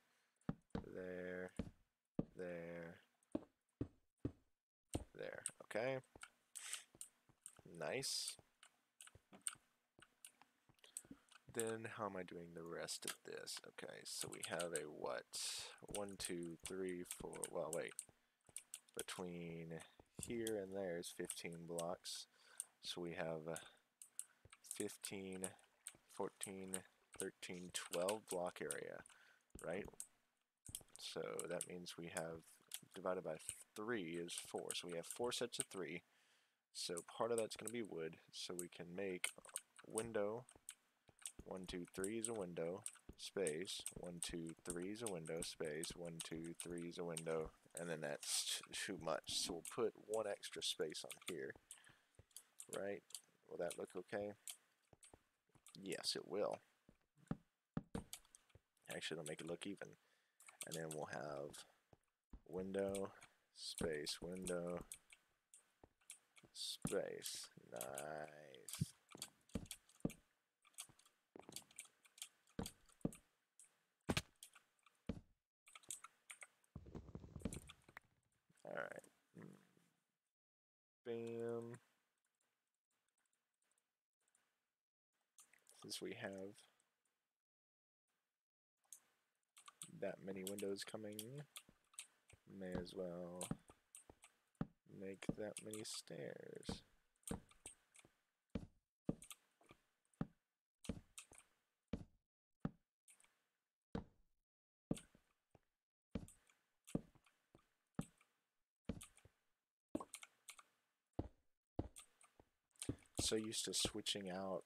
there, there, there. Okay, nice. Then how am I doing the rest of this? Okay, so we have a what? 1, 2, 3, 4. Well, wait. Between here and there is 15 blocks. So we have 15, 14, 13, 12 block area, right? So that means we have divided by 3 is 4. So we have 4 sets of 3. So part of that's going to be wood. So we can make window 1, 2, 3 is a window, space, 1, 2, 3 is a window, space, 1, 2, 3 is a window, and then that's too much. So we'll put one extra space on here, right? Will that look okay? Yes, it will. Actually, it'll make it look even. And then we'll have window, space, window, space. Nice. Alright. Bam. Since we have that many windows coming, may as well make that many stairs. So used to switching out,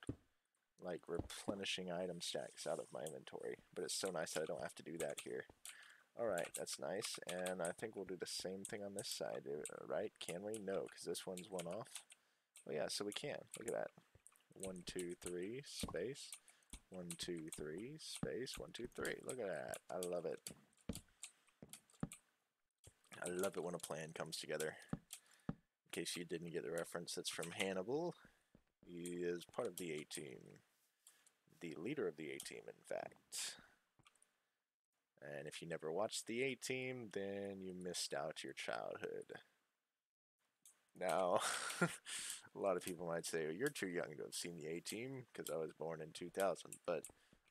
like replenishing item stacks out of my inventory, but it's so nice that I don't have to do that here. Alright, that's nice, and I think we'll do the same thing on this side, right? Can we? No, because this one's one off. Oh yeah, so we can. Look at that. 1, 2, 3, space. 1, 2, 3, space. 1, 2, 3. Look at that. I love it. I love it when a plan comes together. In case you didn't get the reference, that's from Hannibal. He is part of the A-Team. The leader of the A-Team, in fact. And if you never watched the A-Team, then you missed out your childhood. Now, a lot of people might say, oh, you're too young to have seen the A-Team, because I was born in 2000, but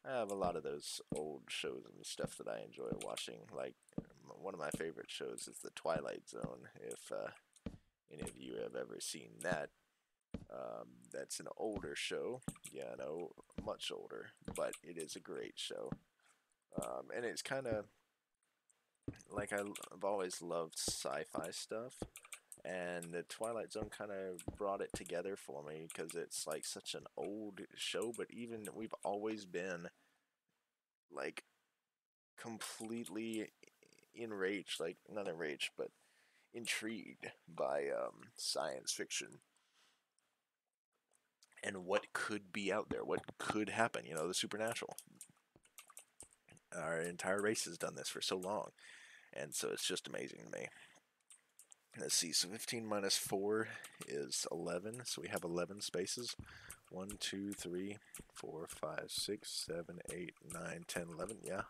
I have a lot of those old shows and stuff that I enjoy watching. Like, one of my favorite shows is The Twilight Zone, if any of you have ever seen that. That's an older show, yeah, I know, much older, but it is a great show. And it's kind of like I've always loved sci-fi stuff, and the Twilight Zone kind of brought it together for me because it's like such an old show, but even we've always been like completely enraged, like not enraged, but intrigued by science fiction and what could be out there, what could happen, you know, the supernatural. Our entire race has done this for so long, and so it's just amazing to me. Let's see, so 15 minus 4 is 11, so we have 11 spaces. 1, 2, 3, 4, 5, 6, 7, 8, 9, 10, 11, yeah.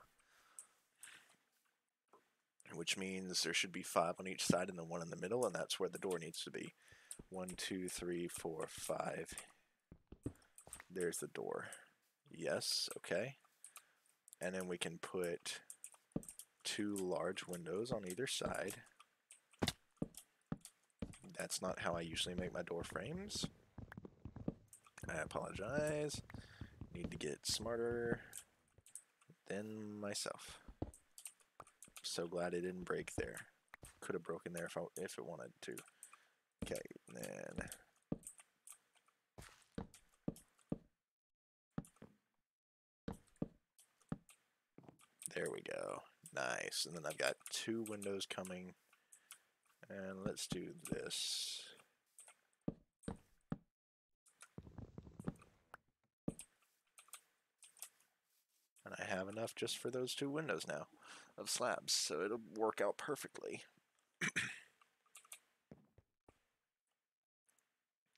Which means there should be 5 on each side and then 1 in the middle, and that's where the door needs to be. 1, 2, 3, 4, 5. There's the door. Yes, okay. And then we can put 2 large windows on either side. That's not how I usually make my door frames. I apologize. Need to get smarter than myself. So glad it didn't break there. Could have broken there if it wanted to. Okay, then there we go. Nice. And then I've got 2 windows coming. And let's do this. And I have enough just for those 2 windows now of slabs, so it'll work out perfectly.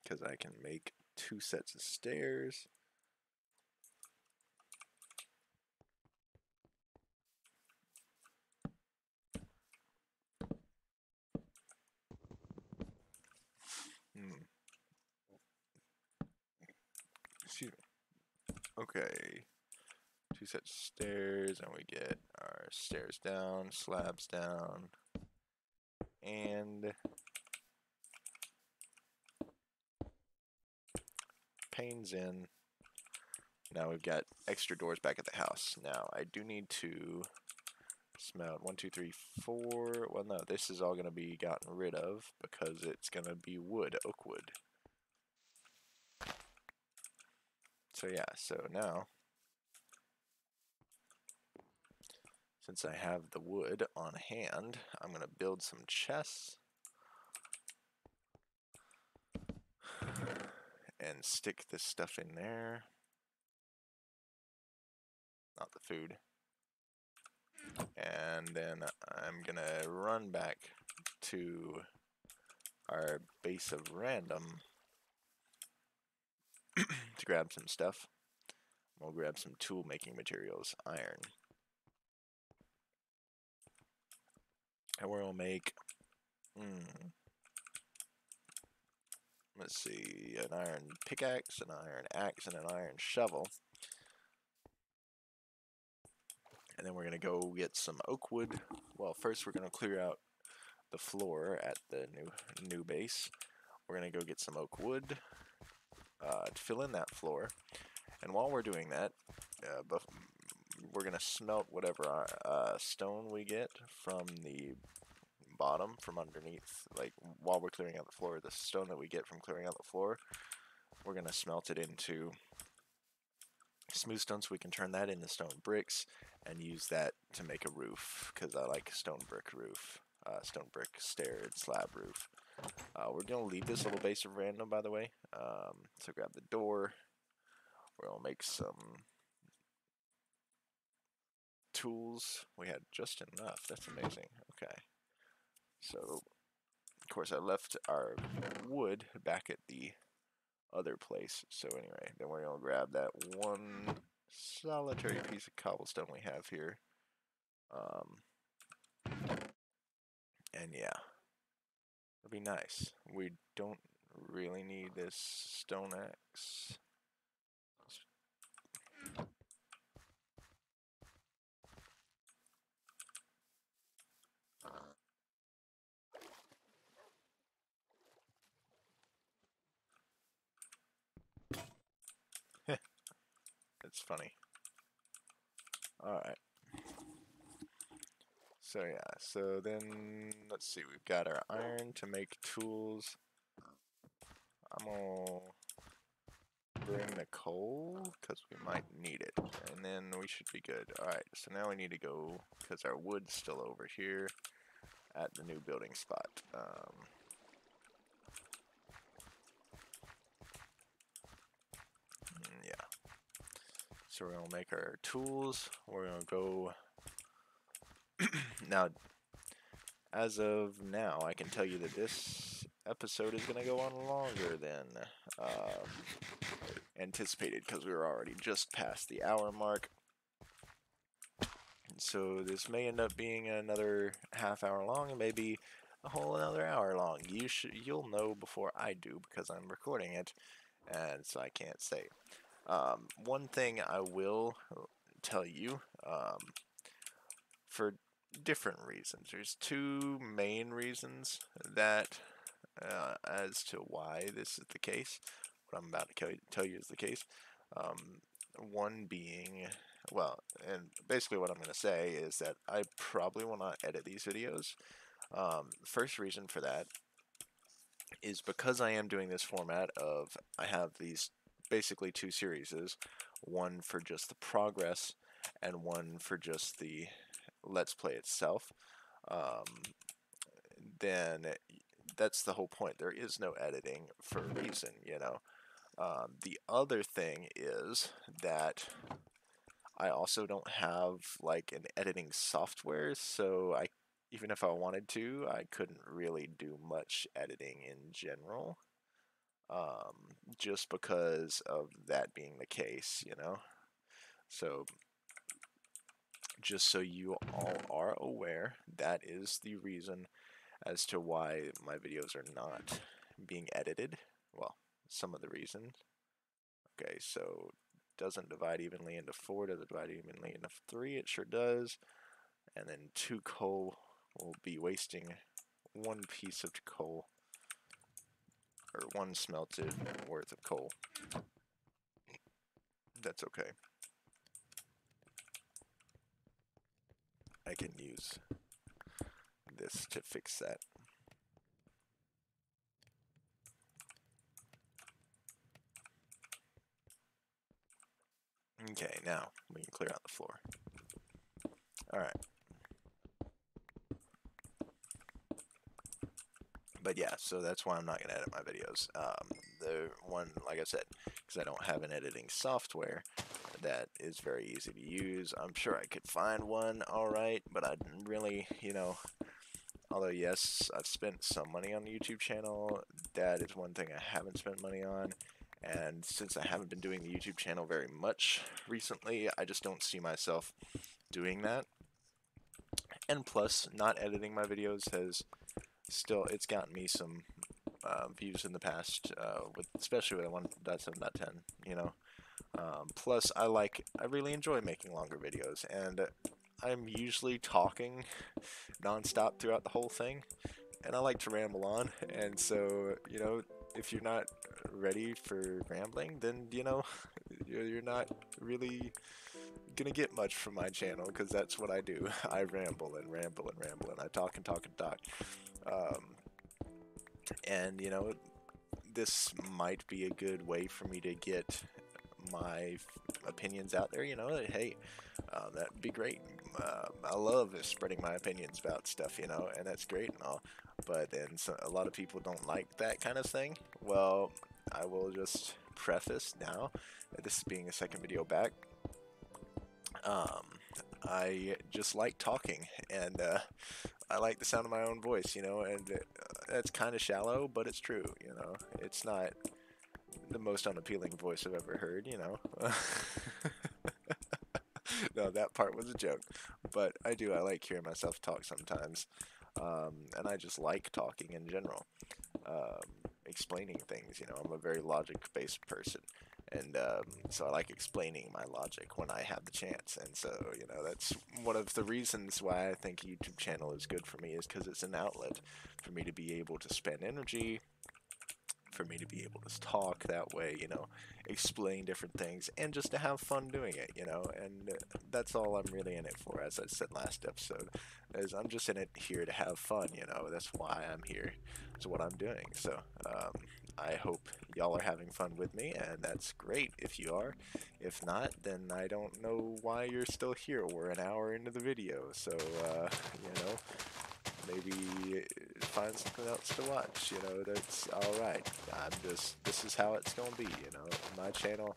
Because I can make 2 sets of stairs. Excuse me. Okay. 2 sets of stairs, and we get our stairs down, slabs down, and panes in. Now we've got extra doors back at the house. Now I do need to smelt 1, 2, 3, 4. Well, no, this is all going to be gotten rid of because it's going to be wood, oak wood. So yeah, so now Since I have the wood on hand, I'm going to build some chests and stick this stuff in there. Not the food. And then I'm going to run back to our base of random to grab some stuff. We'll grab some tool making materials, iron. And we're going to make, let's see, an iron pickaxe, an iron axe, and an iron shovel. And then we're going to go get some oak wood. Well, first we're going to clear out the floor at the new base. We're going to go get some oak wood to fill in that floor. And while we're doing that, we're going to smelt whatever stone we get from the bottom, from underneath. Like, while we're clearing out the floor, the stone that we get from clearing out the floor, we're going to smelt it into smooth stone so we can turn that into stone bricks and use that to make a roof, because I like stone brick roof, stone brick staired slab roof. We're going to leave this little base of random, by the way. So grab the door. We're going to make some tools. We had just enough. That's amazing. Okay. So, of course, I left our wood back at the other place. So anyway, then we're going to grab that one solitary piece of cobblestone we have here. And yeah, it'll be nice. We don't really need this stone axe. It's funny. Alright. So yeah, so then, let's see, we've got our iron to make tools. I'm gonna bring the coal, because we might need it, and then we should be good. Alright, so now we need to go, because our wood's still over here at the new building spot. Yeah. So we're going to make our tools. We're going to go... Now, as of now, I can tell you that this episode is going to go on longer than anticipated, because we were already just past the hour mark. So this may end up being another half hour long, and maybe a whole another hour long. You'll know before I do, because I'm recording it, and so I can't say. One thing I will tell you, for different reasons. There's two main reasons that, as to why this is the case. What I'm about to tell you is the case. One being, well, and basically what I'm going to say is that I probably will not edit these videos. First reason for that is because I am doing this format of, I have these basically two series, one for just the progress and one for just the Let's Play itself. Then that's the whole point. There is no editing for a reason, you know. The other thing is that I also don't have like an editing software, so even if I wanted to, I couldn't really do much editing in general, just because of that being the case, you know. So just so you all are aware, that is the reason as to why my videos are not being edited. Well, some of the reasons. Okay, so doesn't divide evenly into 4, does it divide evenly into 3? It sure does. And then 2 coal will be wasting 1 piece of coal, or 1 smelted worth of coal. That's okay. I can use this to fix that. Okay, now we can clear out the floor. Alright, But yeah, so that's why I'm not gonna edit my videos. The one, like I said, because I don't have an editing software that is very easy to use. I'm sure I could find one, all right, but I really, although yes, I've spent some money on the YouTube channel, that is one thing I haven't spent money on. And since I haven't been doing the YouTube channel very much recently, I just don't see myself doing that. And plus, not editing my videos has it's gotten me some views in the past, especially with a 1.7.10, plus, I really enjoy making longer videos, and I'm usually talking nonstop throughout the whole thing, and I like to ramble on, and so, if you're not ready for rambling, then, you're not really gonna get much from my channel, because that's what I do. I ramble and ramble and ramble, and I talk and talk and talk. Um, and, this might be a good way for me to get my opinions out there, hey, that'd be great. I love spreading my opinions about stuff, and that's great and all, but then a lot of people don't like that kind of thing. Well, I will just preface now that this is being a second video back. I just like talking, and I like the sound of my own voice, and that's kind of shallow, but it's true, it's not the most unappealing voice I've ever heard, No, that part was a joke, but I like hearing myself talk sometimes, and I just like talking in general, explaining things, I'm a very logic-based person, and so I like explaining my logic when I have the chance, and so, that's one of the reasons why I think a YouTube channel is good for me, is because it's an outlet for me to be able to spend energy, for me to be able to talk that way, explain different things, and just to have fun doing it, and that's all I'm really in it for, as I said last episode, is I'm just in it here to have fun, that's why I'm here, it's what I'm doing, so, I hope y'all are having fun with me, and that's great if you are. If not, then I don't know why you're still here. We're an hour into the video, so, maybe find something else to watch, that's alright. This is how it's gonna be, my channel,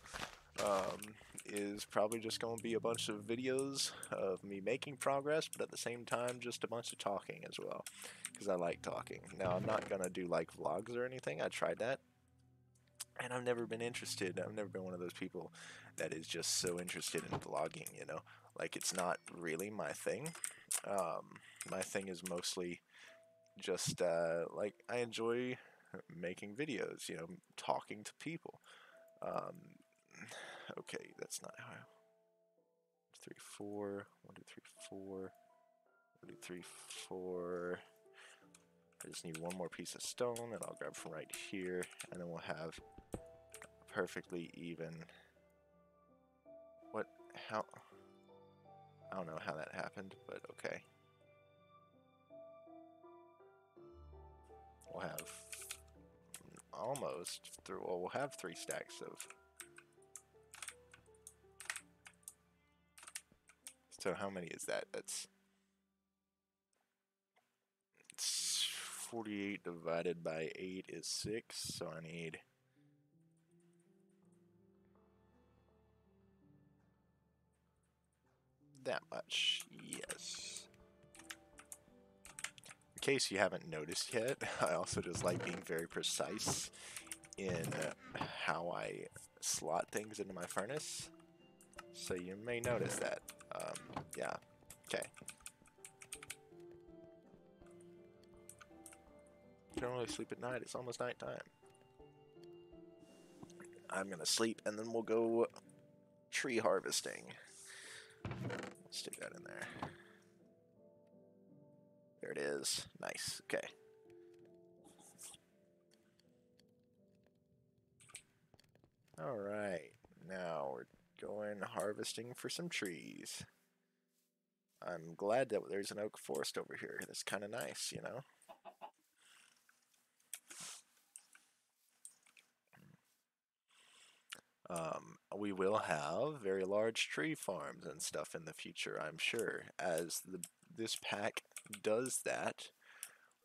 is probably just gonna be a bunch of videos of me making progress, but at the same time, just a bunch of talking as well, because I like talking. Now, I'm not gonna do, like, vlogs or anything, I tried that, and I've never been interested, I've never been one of those people that is just so interested in vlogging, like, it's not really my thing. My thing is mostly just like I enjoy making videos, talking to people. Um, okay, that's not how. 3, 4, 1, 2, 3, 4, 1, 2, 3, 4. I just need one more piece of stone, and I'll grab from right here, and then we'll have perfectly even. What? How? I don't know how that happened, but okay. We'll have almost through. Well, we'll have 3 stacks of. So how many is that? That's 48 divided by 8 is 6, so I need that much, yes. In case you haven't noticed yet, I also just like being very precise in how I slot things into my furnace, so you may notice that. Yeah, okay. You don't really sleep at night, it's almost nighttime. I'm gonna sleep, and then we'll go tree harvesting. Stick that in there. There it is. Nice. Okay. Alright. Now we're going harvesting for some trees. I'm glad that there's an oak forest over here. That's kind of nice, We will have very large tree farms and stuff in the future, I'm sure. As this pack does that,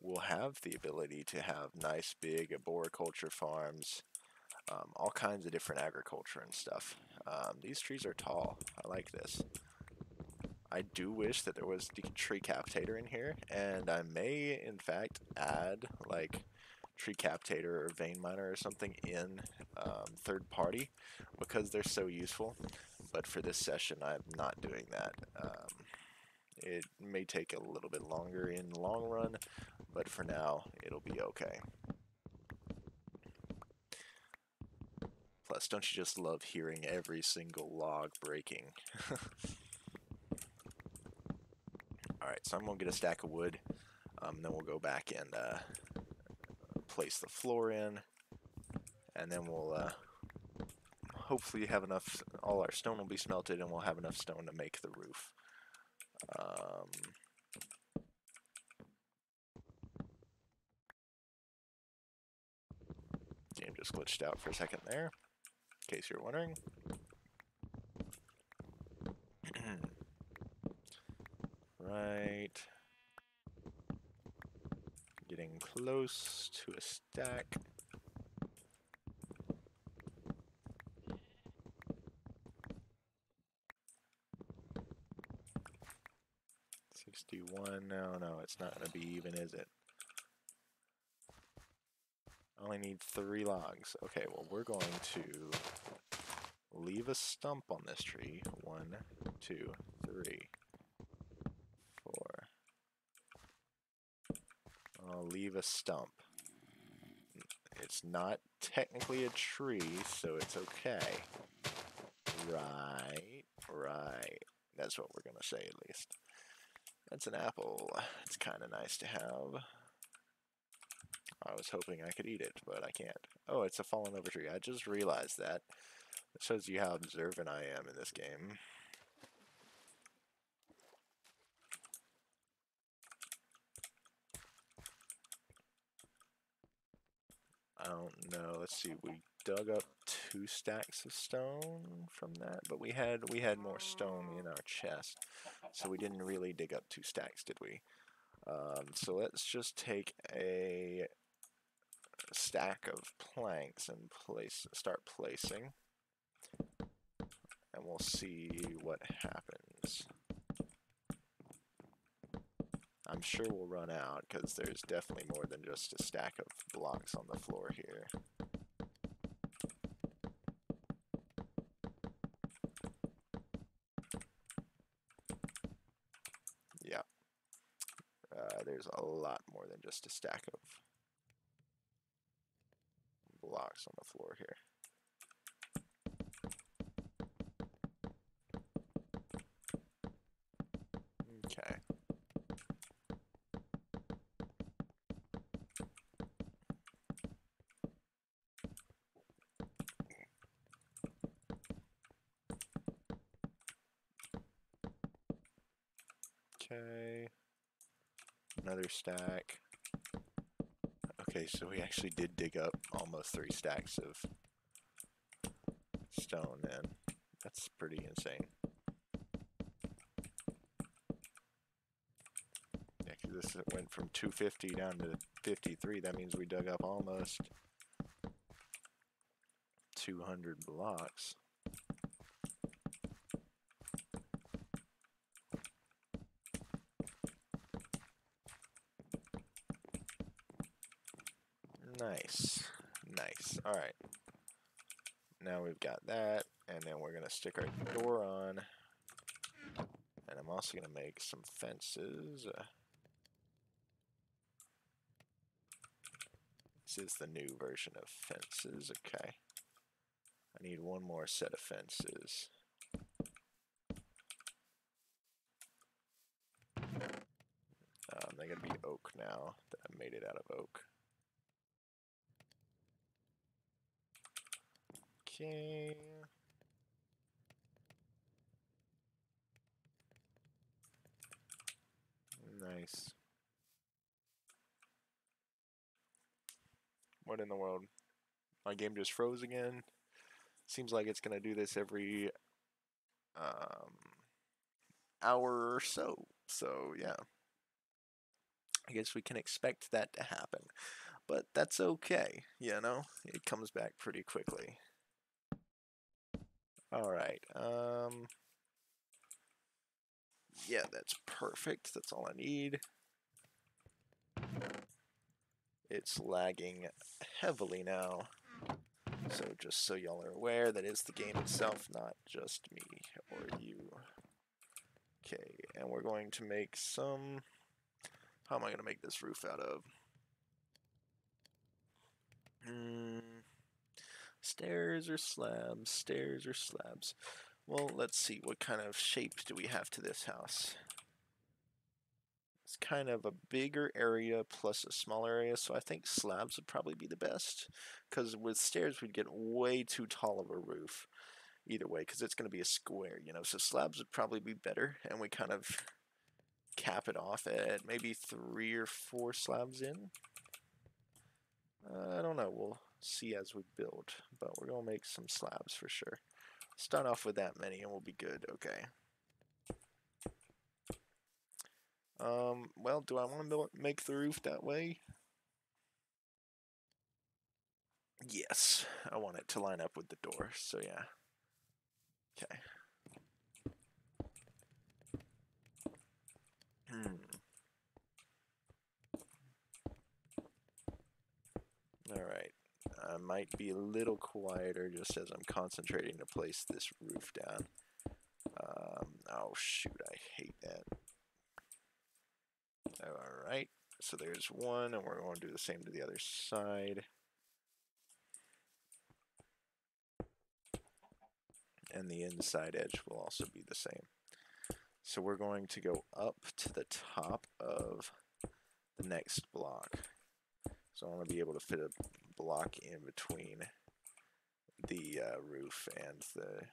we'll have the ability to have nice big arboriculture farms, all kinds of different agriculture and stuff. These trees are tall. I like this. I do wish that there was the tree captator in here, and I may, in fact, add like tree captator or vein miner or something in third party because they're so useful. But for this session, I'm not doing that. It may take a little bit longer in the long run, but for now, it'll be okay. Plus, don't you just love hearing every single log breaking? Alright, so I'm going to get a stack of wood, then we'll go back and place the floor in, and then we'll hopefully have enough, all our stone will be smelted, and we'll have enough stone to make the roof. Game just glitched out for a second there, in case you're wondering. Right. Getting close to a stack. No, it's not gonna be even, is it? I only need 3 logs. Okay, well, we're going to leave a stump on this tree. 1, 2, 3, 4. I'll leave a stump. It's not technically a tree, so it's okay. Right. That's what we're gonna say, at least. That's an apple. It's kind of nice to have. I was hoping I could eat it, but I can't. Oh, it's a fallen over tree. I just realized that. It shows you how observant I am in this game. I don't know. Let's see. We dug up 2 stacks of stone from that, but we had more stone in our chest, so we didn't really dig up 2 stacks, did we? So let's just take a stack of planks and start placing, and we'll see what happens. I'm sure we'll run out because there's definitely more than just a stack of blocks on the floor here. Yeah, there's a lot more than just a stack of blocks on the floor here. Okay. Okay. Another stack. Okay, so we actually did dig up almost 3 stacks of stone then. That's pretty insane. Yeah, because this went from 250 down to 53. That means we dug up almost 200 blocks. Nice. Alright. Now we've got that, and then we're going to stick our door on. And I'm also going to make some fences. This is the new version of fences. Okay. I need one more set of fences. They're going to be oak now that I made it out of oak. Okay. Nice. What in the world? My game just froze again. Seems like it's gonna do this every hour or so. So yeah. I guess we can expect that to happen. But that's okay, you know? It comes back pretty quickly. Alright, yeah, that's perfect. That's all I need. It's lagging heavily now. So just so y'all are aware, that is the game itself, not just me or you. Okay, and we're going to make some... How am I going to make this roof out of? Stairs or slabs? Stairs or slabs? Well, let's see. What kind of shape do we have to this house? It's kind of a bigger area plus a smaller area, so I think slabs would probably be the best. Because with stairs, we'd get way too tall of a roof. Either way, because it's going to be a square, you know. So slabs would probably be better, and we kind of cap it off at maybe 3 or 4 slabs in. I don't know. We'll see as we build, but we're going to make some slabs for sure. Start off with that many, and we'll be good. Okay. Well, do I want to make the roof that way? Yes, I want it to line up with the door, so yeah. Okay. Alright. I might be a little quieter just as I'm concentrating to place this roof down. Oh shoot, I hate that. Alright, so there's one, and we're going to do the same to the other side. And the inside edge will also be the same. So we're going to go up to the top of the next block. So I want to be able to fit a block in between the roof and the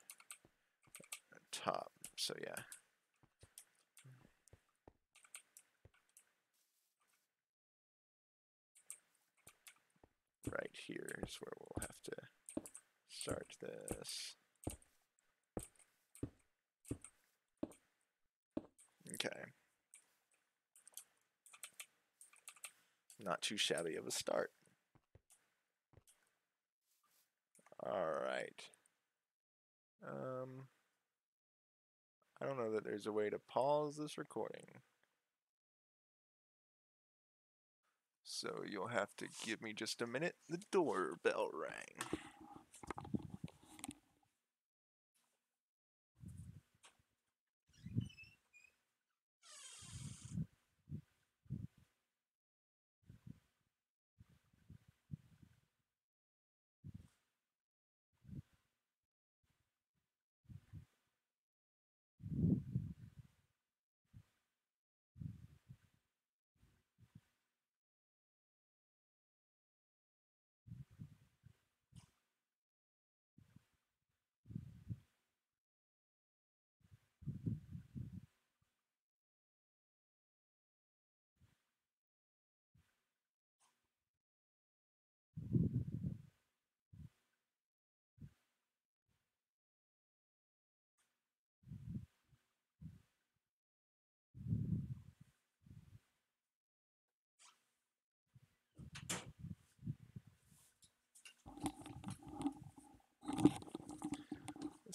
top. So yeah. Right here is where we'll have to start this. Okay. Not too shabby of a start. Alright. I don't know that there's a way to pause this recording. So you'll have to give me just a minute. The doorbell rang.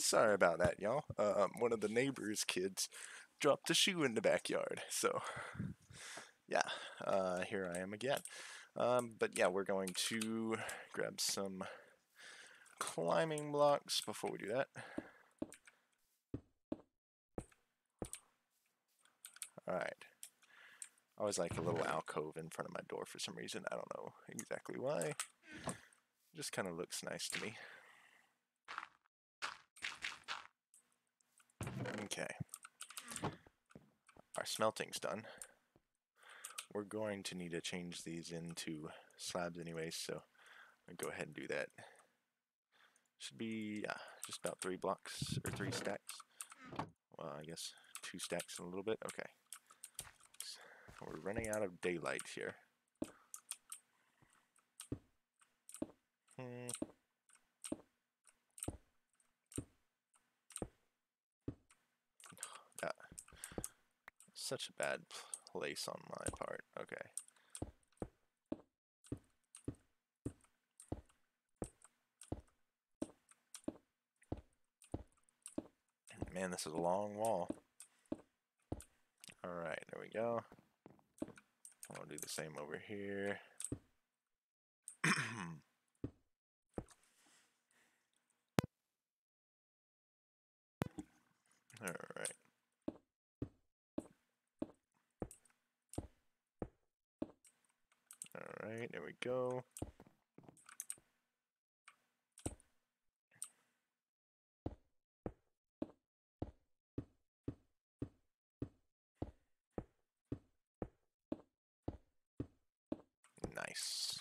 Sorry about that, y'all. One of the neighbor's kids dropped a shoe in the backyard. So, yeah, here I am again. But yeah, we're going to grab some climbing blocks before we do that. Alright. I always like a little alcove in front of my door for some reason. I don't know exactly why. It just kind of looks nice to me. Okay. Our smelting's done. We're going to need to change these into slabs anyway, so I'll go ahead and do that. Should be just about 3 blocks, or 3 stacks. Well, I guess 2 stacks in a little bit. Okay. We're running out of daylight here. Such a bad place on my part. Okay. Man, this is a long wall. Alright, there we go. I'll do the same over here. Alright. Alright, there we go. Nice.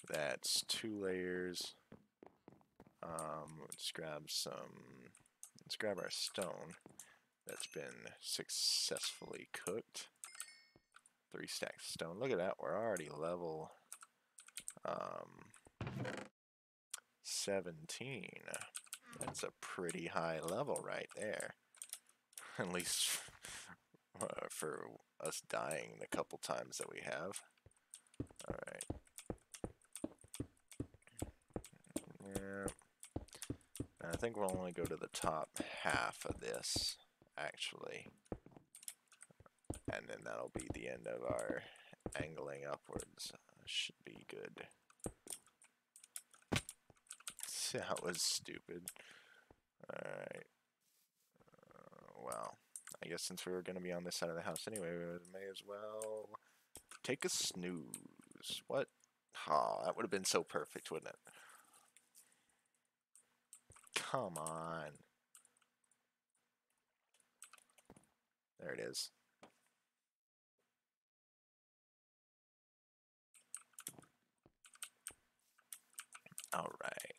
That's 2 layers. Let's grab our stone that's been successfully cooked. 3 stacks of stone. Look at that, we're already level 17. That's a pretty high level right there. At least for us dying the couple times that we have. Alright. Yeah. I think we'll only go to the top half of this, actually. And then that'll be the end of our angling upwards. Should be good. That was stupid. Alright. Well, I guess since we were going to be on this side of the house anyway, we may as well take a snooze. What? Oh, that would have been so perfect, wouldn't it? Come on. There it is. All right.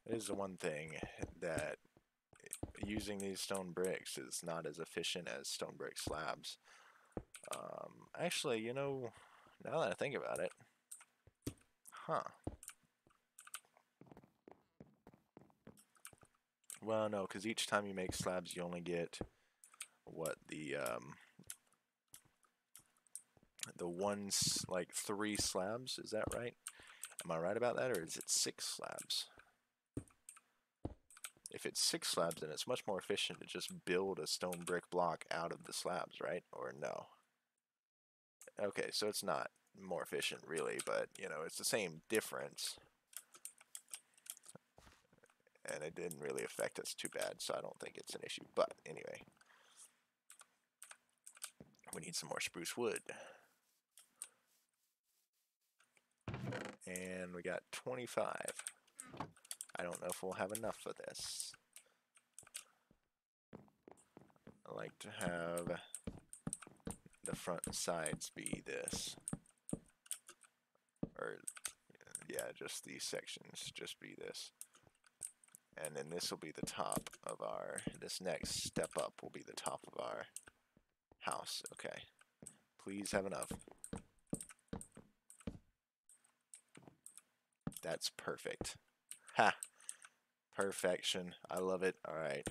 It is the one thing that using these stone bricks is not as efficient as stone brick slabs. Actually, you know, now that I think about it, huh. Well, no, because each time you make slabs, you only get what the ones like 3 slabs. Is that right? Am I right about that, or is it 6 slabs? If it's 6 slabs, then it's much more efficient to just build a stone brick block out of the slabs, right? Or no? Okay, so it's not more efficient really, but you know, it's the same difference. And it didn't really affect us too bad, so I don't think it's an issue. But anyway, we need some more spruce wood. And we got 25. I don't know if we'll have enough for this. I like to have the front and sides be this. Or, yeah, just these sections just be this. And then this will be the top of our, this next step up will be the top of our house. Okay. Please have enough. That's perfect. Ha! Perfection. I love it. Alright.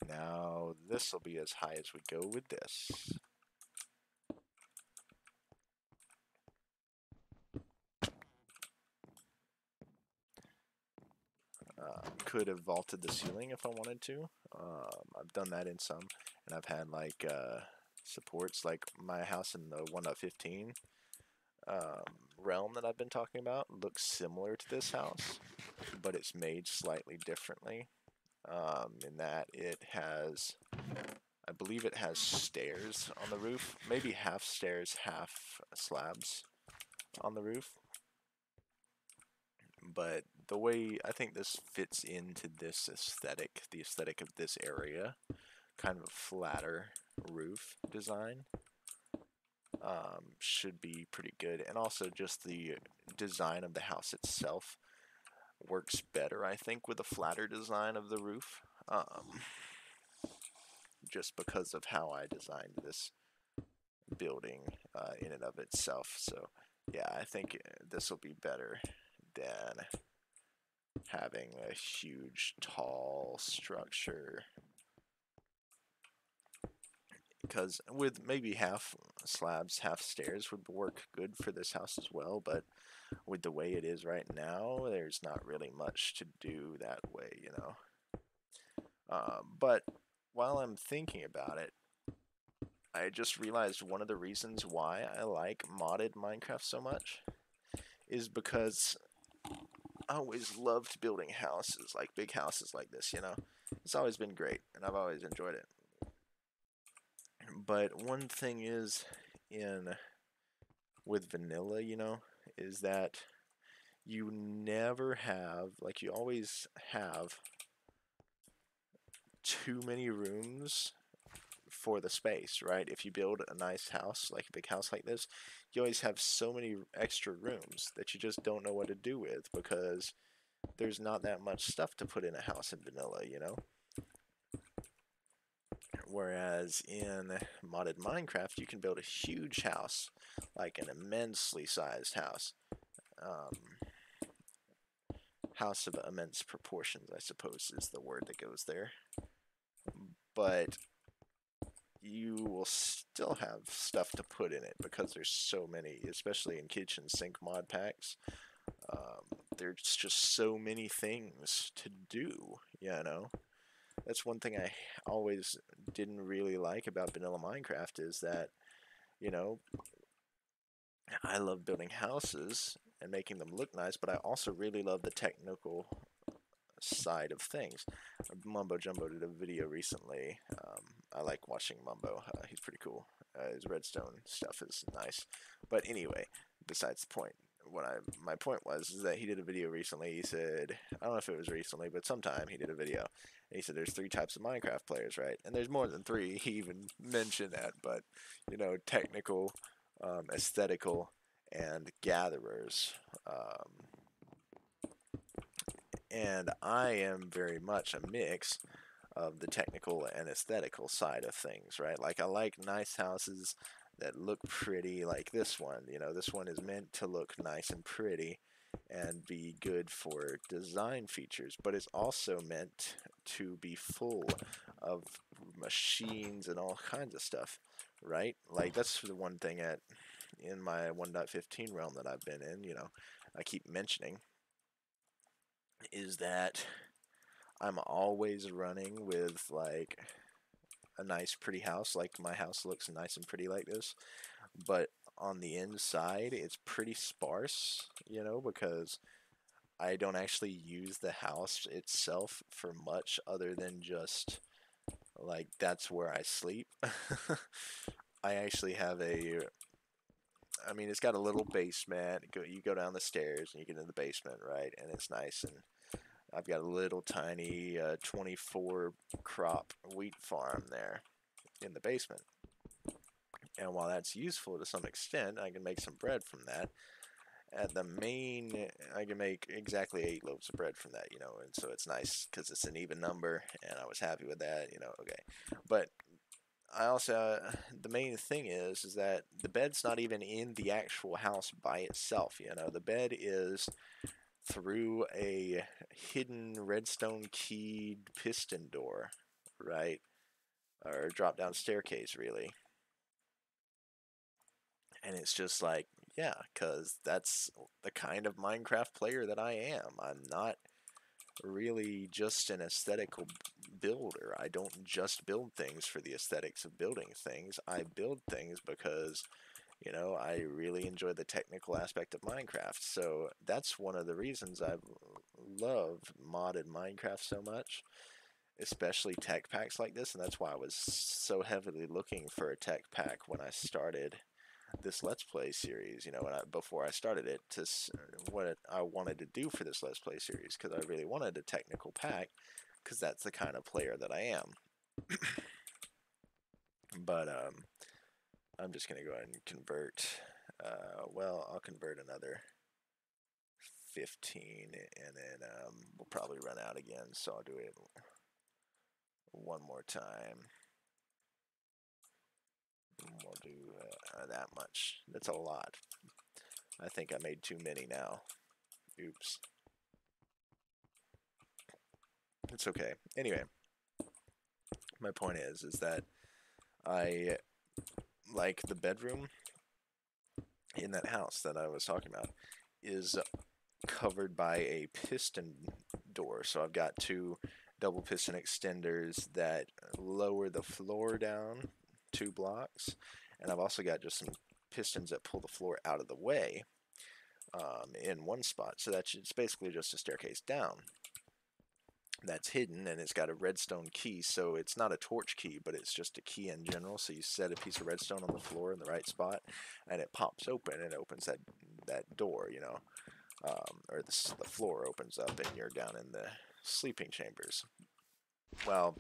Now, this will be as high as we go with this. Could have vaulted the ceiling if I wanted to. I've done that in some, and I've had like supports, like my house in the 1.15 realm that I've been talking about looks similar to this house, but it's made slightly differently. In that it has, I believe it has stairs on the roof, maybe half stairs, half slabs on the roof. But the way I think this fits into this aesthetic, the aesthetic of this area, kind of a flatter roof design, should be pretty good. And also just the design of the house itself works better, I think, with a flatter design of the roof. Just because of how I designed this building in and of itself. So yeah, I think this will be better than having a huge, tall structure. Because with maybe half slabs, half stairs would work good for this house as well, but with the way it is right now, there's not really much to do that way, you know. But while I'm thinking about it, I just realized one of the reasons why I like modded Minecraft so much is because I always loved building houses, like big houses like this, you know. It's always been great, and I've always enjoyed it. But one thing is, in with vanilla, you know, is that you never have, like, you always have too many rooms for the space, right? If you build a nice house, like a big house like this, you always have so many extra rooms that you just don't know what to do with because there's not that much stuff to put in a house in vanilla, you know? Whereas in modded Minecraft, you can build a huge house, like an immensely sized house. Um, House of immense proportions, I suppose, is the word that goes there. But you will still have stuff to put in it because there's so many, especially in kitchen sink mod packs. There's just so many things to do, you know? That's one thing I always didn't really like about vanilla Minecraft is that, you know, I love building houses and making them look nice, but I also really love the technical side of things. Mumbo Jumbo did a video recently. I like watching Mumbo. He's pretty cool. His redstone stuff is nice. But anyway, besides the point. My point was is that he did a video recently. He said, I don't know if it was recently, but sometime he did a video. And he said there's 3 types of Minecraft players, right? And there's more than 3. He even mentioned that, but you know, technical, aesthetical, and gatherers. And I am very much a mix of the technical and aesthetical side of things, right? Like I like nice houses that look pretty, like this one. You know, this one is meant to look nice and pretty and be good for design features, but it's also meant to be full of machines and all kinds of stuff, right? Like that's the one thing in my 1.15 realm that I've been in, you know, I keep mentioning is that I'm always running with like a nice pretty house, like my house looks nice and pretty like this, but on the inside it's pretty sparse, you know, because I don't actually use the house itself for much other than just like that's where I sleep. I actually have I mean, it's got a little basement. You go down the stairs and you get in the basement, right? And it's nice. And I've got a little tiny 24 crop wheat farm there in the basement. And while that's useful to some extent, I can make some bread from that. At the main, I can make exactly 8 loaves of bread from that, you know, and so it's nice because it's an even number, and I was happy with that, you know, okay. But I also, the main thing is that the bed's not even in the actual house by itself, you know, the bed is through a hidden redstone keyed piston door, right? Or drop down staircase, really. And it's just like, yeah, because that's the kind of Minecraft player that I am. I'm not really just an aesthetical builder. I don't just build things for the aesthetics of building things. I build things because, you know, I really enjoy the technical aspect of Minecraft. So that's one of the reasons I love modded Minecraft so much, especially tech packs like this. And that's why I was so heavily looking for a tech pack when I started this Let's Play series, you know, before I started it, to what I wanted to do for this Let's Play series, because I really wanted a technical pack, because that's the kind of player that I am. But I'm just going to go ahead and convert, well, I'll convert another 15, and then we'll probably run out again, so I'll do it one more time. We'll do that much. That's a lot. I think I made too many now. Oops. It's okay. Anyway, my point is that I like the bedroom in that house that I was talking about is covered by a piston door. So I've got two double piston extenders that lower the floor down 2 blocks, and I've also got just some pistons that pull the floor out of the way in one spot. So it's basically just a staircase down. That's hidden, and it's got a redstone key, so it's not a torch key, but it's just a key in general. So you set a piece of redstone on the floor in the right spot, and it pops open and opens that door, you know, or the floor opens up, and you're down in the sleeping chambers. Well,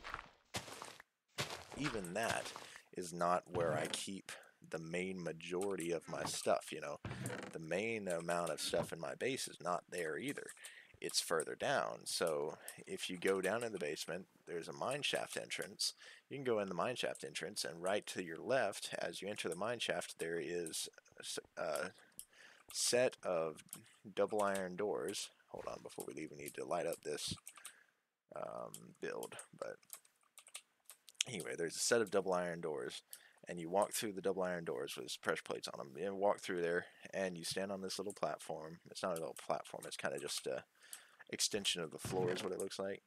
even that is not where I keep the main majority of my stuff, you know. The main amount of stuff in my base is not there either. It's further down. So if you go down in the basement, there's a mine shaft entrance. You can go in the mine shaft entrance, and right to your left, as you enter the mine shaft, there is a set of double iron doors. Hold on, before we leave, we need to light up this build. But anyway, there's a set of double iron doors, and you walk through the double iron doors with pressure plates on them. You walk through there, and you stand on this little platform. It's not a little platform. It's kind of just a extension of the floor is what it looks like.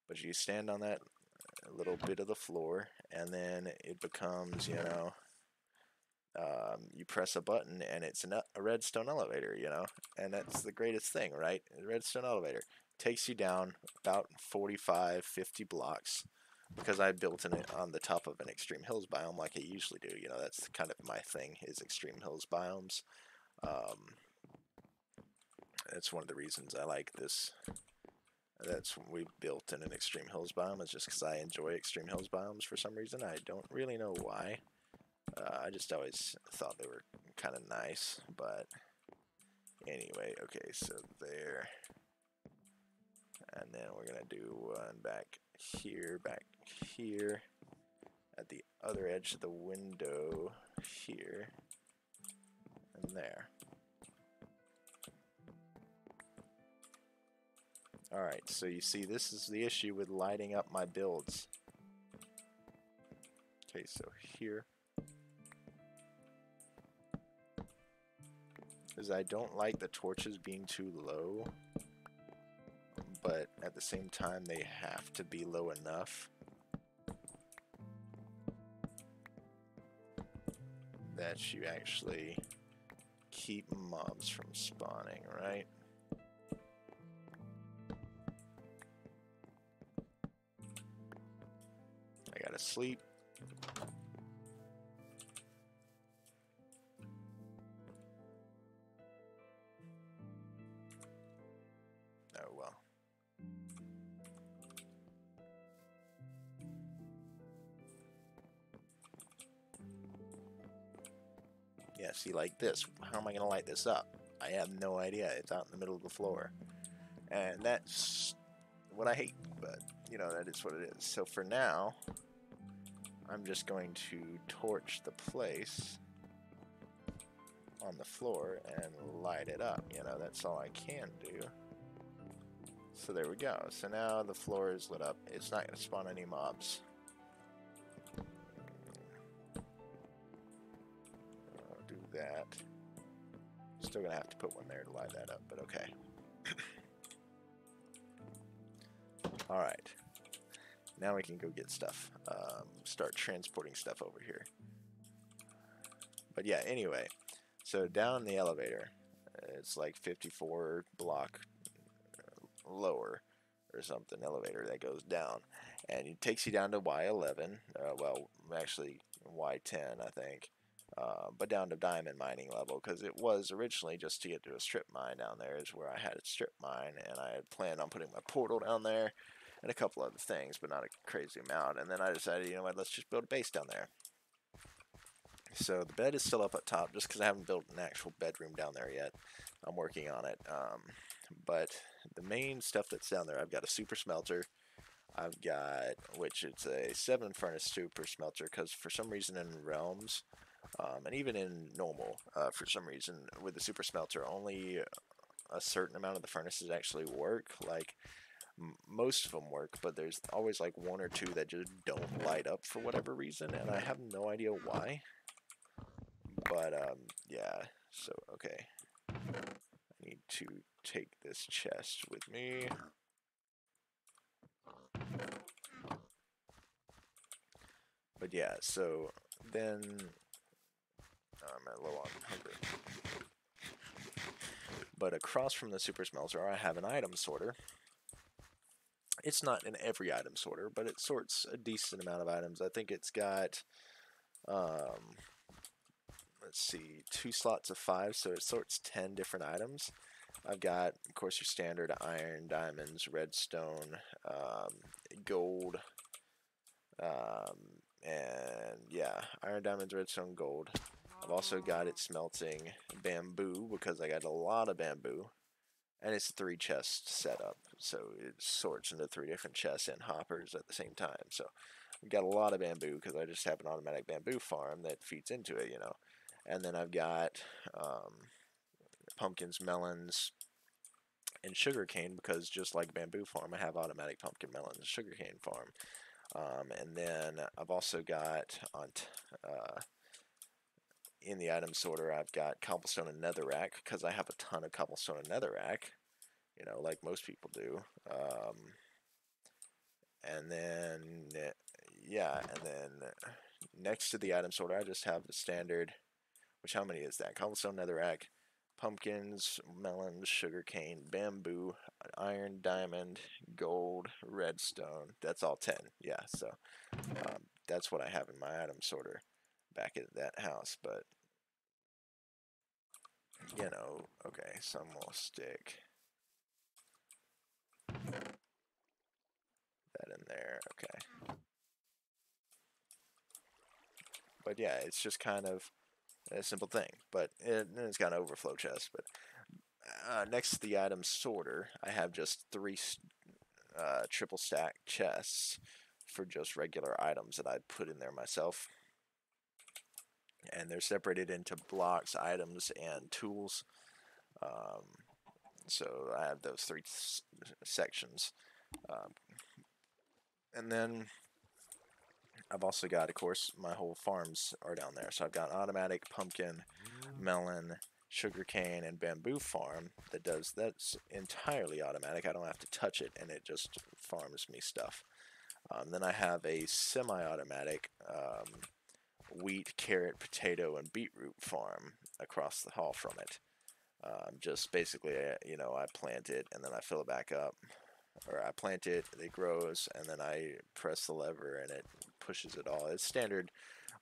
But you stand on that little bit of the floor, and then it becomes, you know, you press a button, and it's a redstone elevator, you know, and that's the greatest thing, right? A redstone elevator takes you down about 45, 50 blocks, because I built it on the top of an extreme hills biome like I usually do. You know, that's kind of my thing, is extreme hills biomes. That's one of the reasons I like this. That's what we built in an extreme hills biome, is just because I enjoy extreme hills biomes for some reason. I don't really know why. I just always thought they were kind of nice, but anyway, okay, so there. And then we're going to do one back here, at the other edge of the window here, and there. Alright, so you see, this is the issue with lighting up my builds. Okay, so here is I don't like the torches being too low, but at the same time they have to be low enough that you actually keep mobs from spawning, right? I gotta sleep. Oh well. Yeah, see, like this. How am I gonna light this up? I have no idea. It's out in the middle of the floor. And that's what I hate, but, you know, that is what it is. So for now, I'm just going to torch the place on the floor and light it up. You know, that's all I can do. So there we go. So now the floor is lit up. It's not going to spawn any mobs. I'll do that. Still going to have to put one there to light that up, but okay. Alright. Now we can go get stuff. Start transporting stuff over here. But yeah, anyway. So down the elevator, it's like 54 block lower or something, elevator that goes down. And it takes you down to Y11. Well, actually Y10, I think. But down to diamond mining level, because it was originally just to get to a strip mine down there is where I had a strip mine, and I had planned on putting my portal down there and a couple other things, but not a crazy amount. And then I decided, you know what, let's just build a base down there. So the bed is still up at top, just because I haven't built an actual bedroom down there yet. I'm working on it. But the main stuff that's down there, I've got a super smelter. I've got, which it's a 7 furnace super smelter, because for some reason in realms, and even in normal, for some reason with the super smelter, only a certain amount of the furnaces actually work. Like Most of them work, but there's always like one or two that just don't light up for whatever reason, and I have no idea why. But yeah. So okay, I need to take this chest with me. But yeah, so then I'm a little on hunger. But across from the super smelter, I have an item sorter. It's not in every item sorter, but it sorts a decent amount of items. I think it's got, um, let's see, 2 slots of 5, so it sorts 10 different items. I've got, of course, your standard iron, diamonds, redstone, gold, and yeah, iron, diamonds, redstone, gold. I've also got it smelting bamboo because I got a lot of bamboo. And it's a 3 chest setup, so it sorts into 3 different chests and hoppers at the same time. So I've got a lot of bamboo because I just have an automatic bamboo farm that feeds into it, you know. And then I've got pumpkins, melons, and sugarcane because just like bamboo farm, I have automatic pumpkin, melons, and sugarcane farm. And then I've also got in the item sorter, I've got cobblestone and netherrack because I have a ton of cobblestone and netherrack, you know, like most people do. And then, yeah, and then next to the item sorter, I just have the standard, which how many is that? Cobblestone, netherrack, pumpkins, melons, sugarcane, bamboo, iron, diamond, gold, redstone. That's all 10. Yeah, so that's what I have in my item sorter back at that house. But, you know, okay, some will stick that in there. Okay. But yeah, it's just kind of a simple thing. But it's got an overflow chest. But next to the item sorter, I have just 3 triple stack chests for just regular items that I put in there myself. And they're separated into blocks, items, and tools. So I have those 3 sections. And then I've also got, of course, my whole farms are down there. So I've got automatic pumpkin, melon, sugarcane, and bamboo farm that's entirely automatic. I don't have to touch it, and it just farms me stuff. Then I have a semi-automatic wheat, carrot, potato, and beetroot farm across the hall from it. Just basically, you know, I plant it and then I fill it back up, or I plant it, it grows, and then I press the lever and it pushes it all. It's standard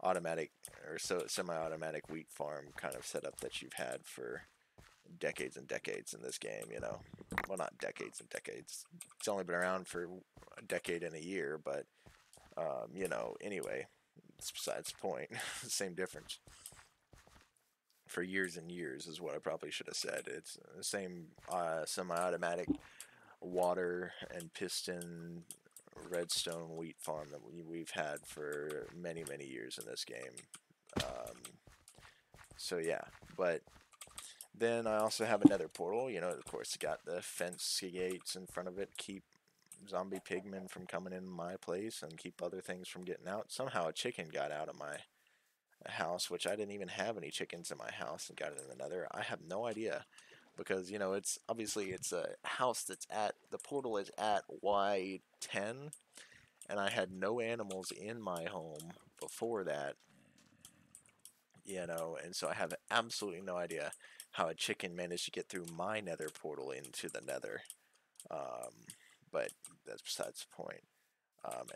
automatic or so semi-automatic wheat farm kind of setup that you've had for decades and decades in this game, you know. Well, not decades and decades. It's only been around for a decade and a year, but you know, anyway, it's besides the point. Same difference. For years and years is what I probably should have said. It's the same semi-automatic water and piston redstone wheat farm that we've had for many, many years in this game. Um, so yeah, but then I also have another portal. You know, of course, got the fence gates in front of it, keep zombie pigmen from coming in my place and keep other things from getting out. Somehow a chicken got out of my house, which I didn't even have any chickens in my house, and got it in another. I have no idea because you know it's obviously it's a house that's at the portal is at Y10, and I had no animals in my home before that, you know, and so I have absolutely no idea how a chicken managed to get through my nether portal into the nether. Um, but that's besides the point.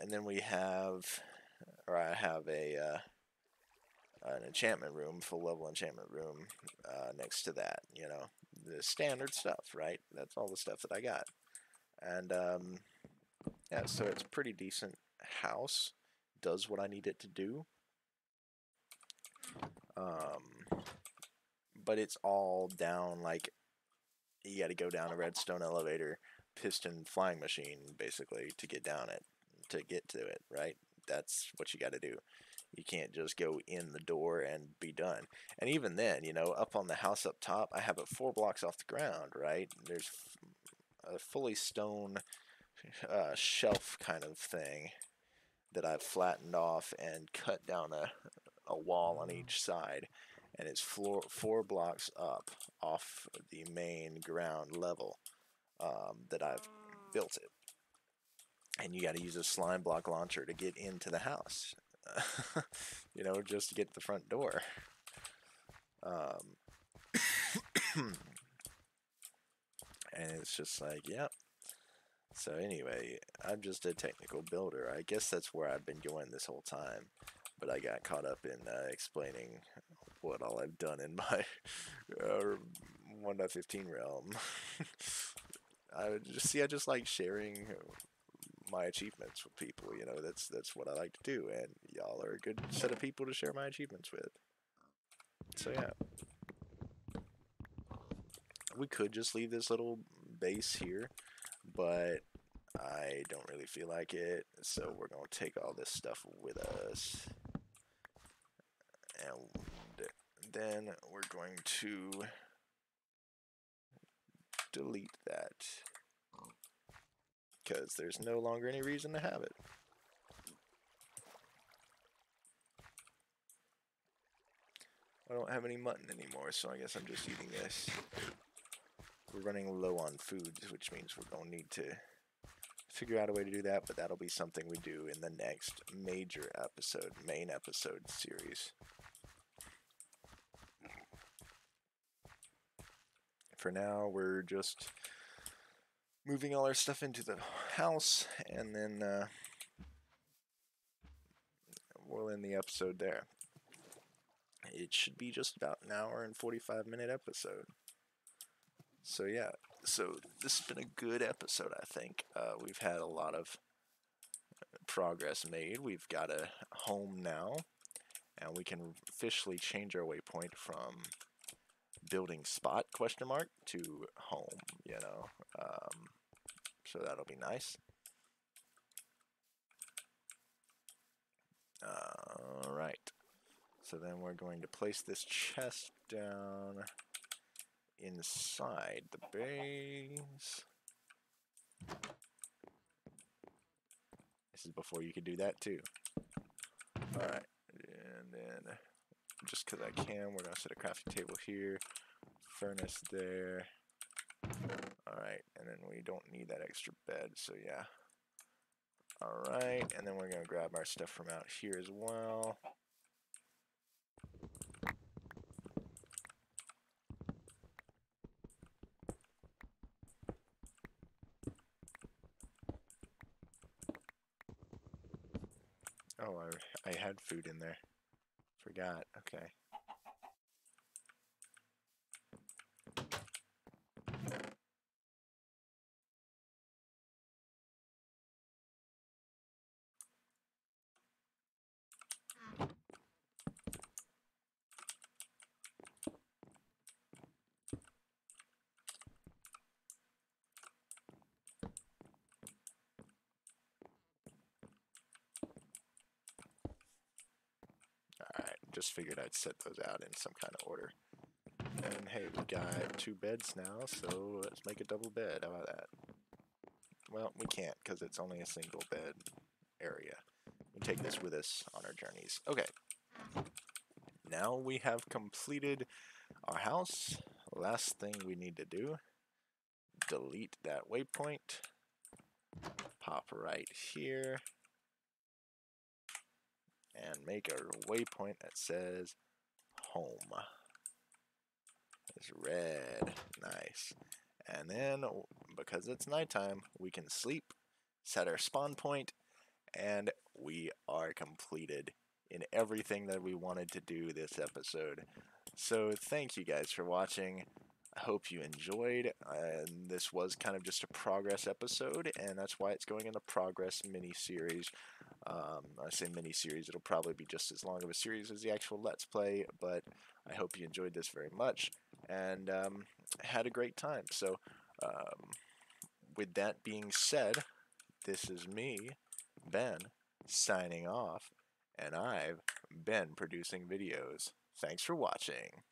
And then we have, or I have an enchantment room, full level enchantment room next to that. You know, the standard stuff, right? That's all the stuff that I got. And yeah, so it's a pretty decent house. Does what I need it to do. But it's all down, like, you got to go down a redstone elevator, piston flying machine, basically, to get down it, to get to it, right? That's what you got to do. You can't just go in the door and be done. And even then, you know, up on the house up top, I have it 4 blocks off the ground, right? There's a fully stone shelf kind of thing that I've flattened off and cut down a wall on each side, and it's 4 blocks up off the main ground level that I've built it. And you got to use a slime block launcher to get into the house, you know, just to get to the front door. And it's just like, yeah. So anyway, I'm just a technical builder. I guess that's where I've been going this whole time, but I got caught up in explaining what all I've done in my 1.15 realm. I just like sharing my achievements with people. You know, that's what I like to do, and y'all are a good set of people to share my achievements with. So yeah, we could just leave this little base here, but I don't really feel like it, so we're going to take all this stuff with us. And then we're going to delete that, because there's no longer any reason to have it. I don't have any mutton anymore, so I guess I'm just eating this. We're running low on food, which means we're going to need to figure out a way to do that, but that'll be something we do in the next major episode, main episode series. For now, we're just moving all our stuff into the house, and then we'll end the episode there. It should be just about an hour and 45-minute episode. So yeah, so this has been a good episode, I think. We've had a lot of progress made. We've got a home now, and we can officially change our waypoint from building spot to home, you know. So that'll be nice. Alright. So then we're going to place this chest down inside the base. This is before you could do that too. Alright. And then, just because I can, we're going to set a crafting table here. Furnace there. Alright, and then we don't need that extra bed, so yeah. Alright, and then we're going to grab our stuff from out here as well. Oh, I had food in there. Forgot, okay. Alright, just figured I'd set those out in some kind of order. And hey, we got 2 beds now, so let's make a double bed. How about that? Well, we can't, because it's only a single bed area. We take this with us on our journeys. Okay. Now we have completed our house. Last thing we need to do, delete that waypoint. Pop right here. And make a waypoint that says home. It's red. Nice. And then, because it's nighttime, we can sleep, set our spawn point, and we are completed in everything that we wanted to do this episode. So thank you guys for watching. I hope you enjoyed. This was kind of just a progress episode, and that's why it's going in the progress mini-series. I say mini-series, it'll probably be just as long of a series as the actual Let's Play, but I hope you enjoyed this very much, and had a great time. So, with that being said, this is me, Ben, signing off, and I've been producing videos. Thanks for watching.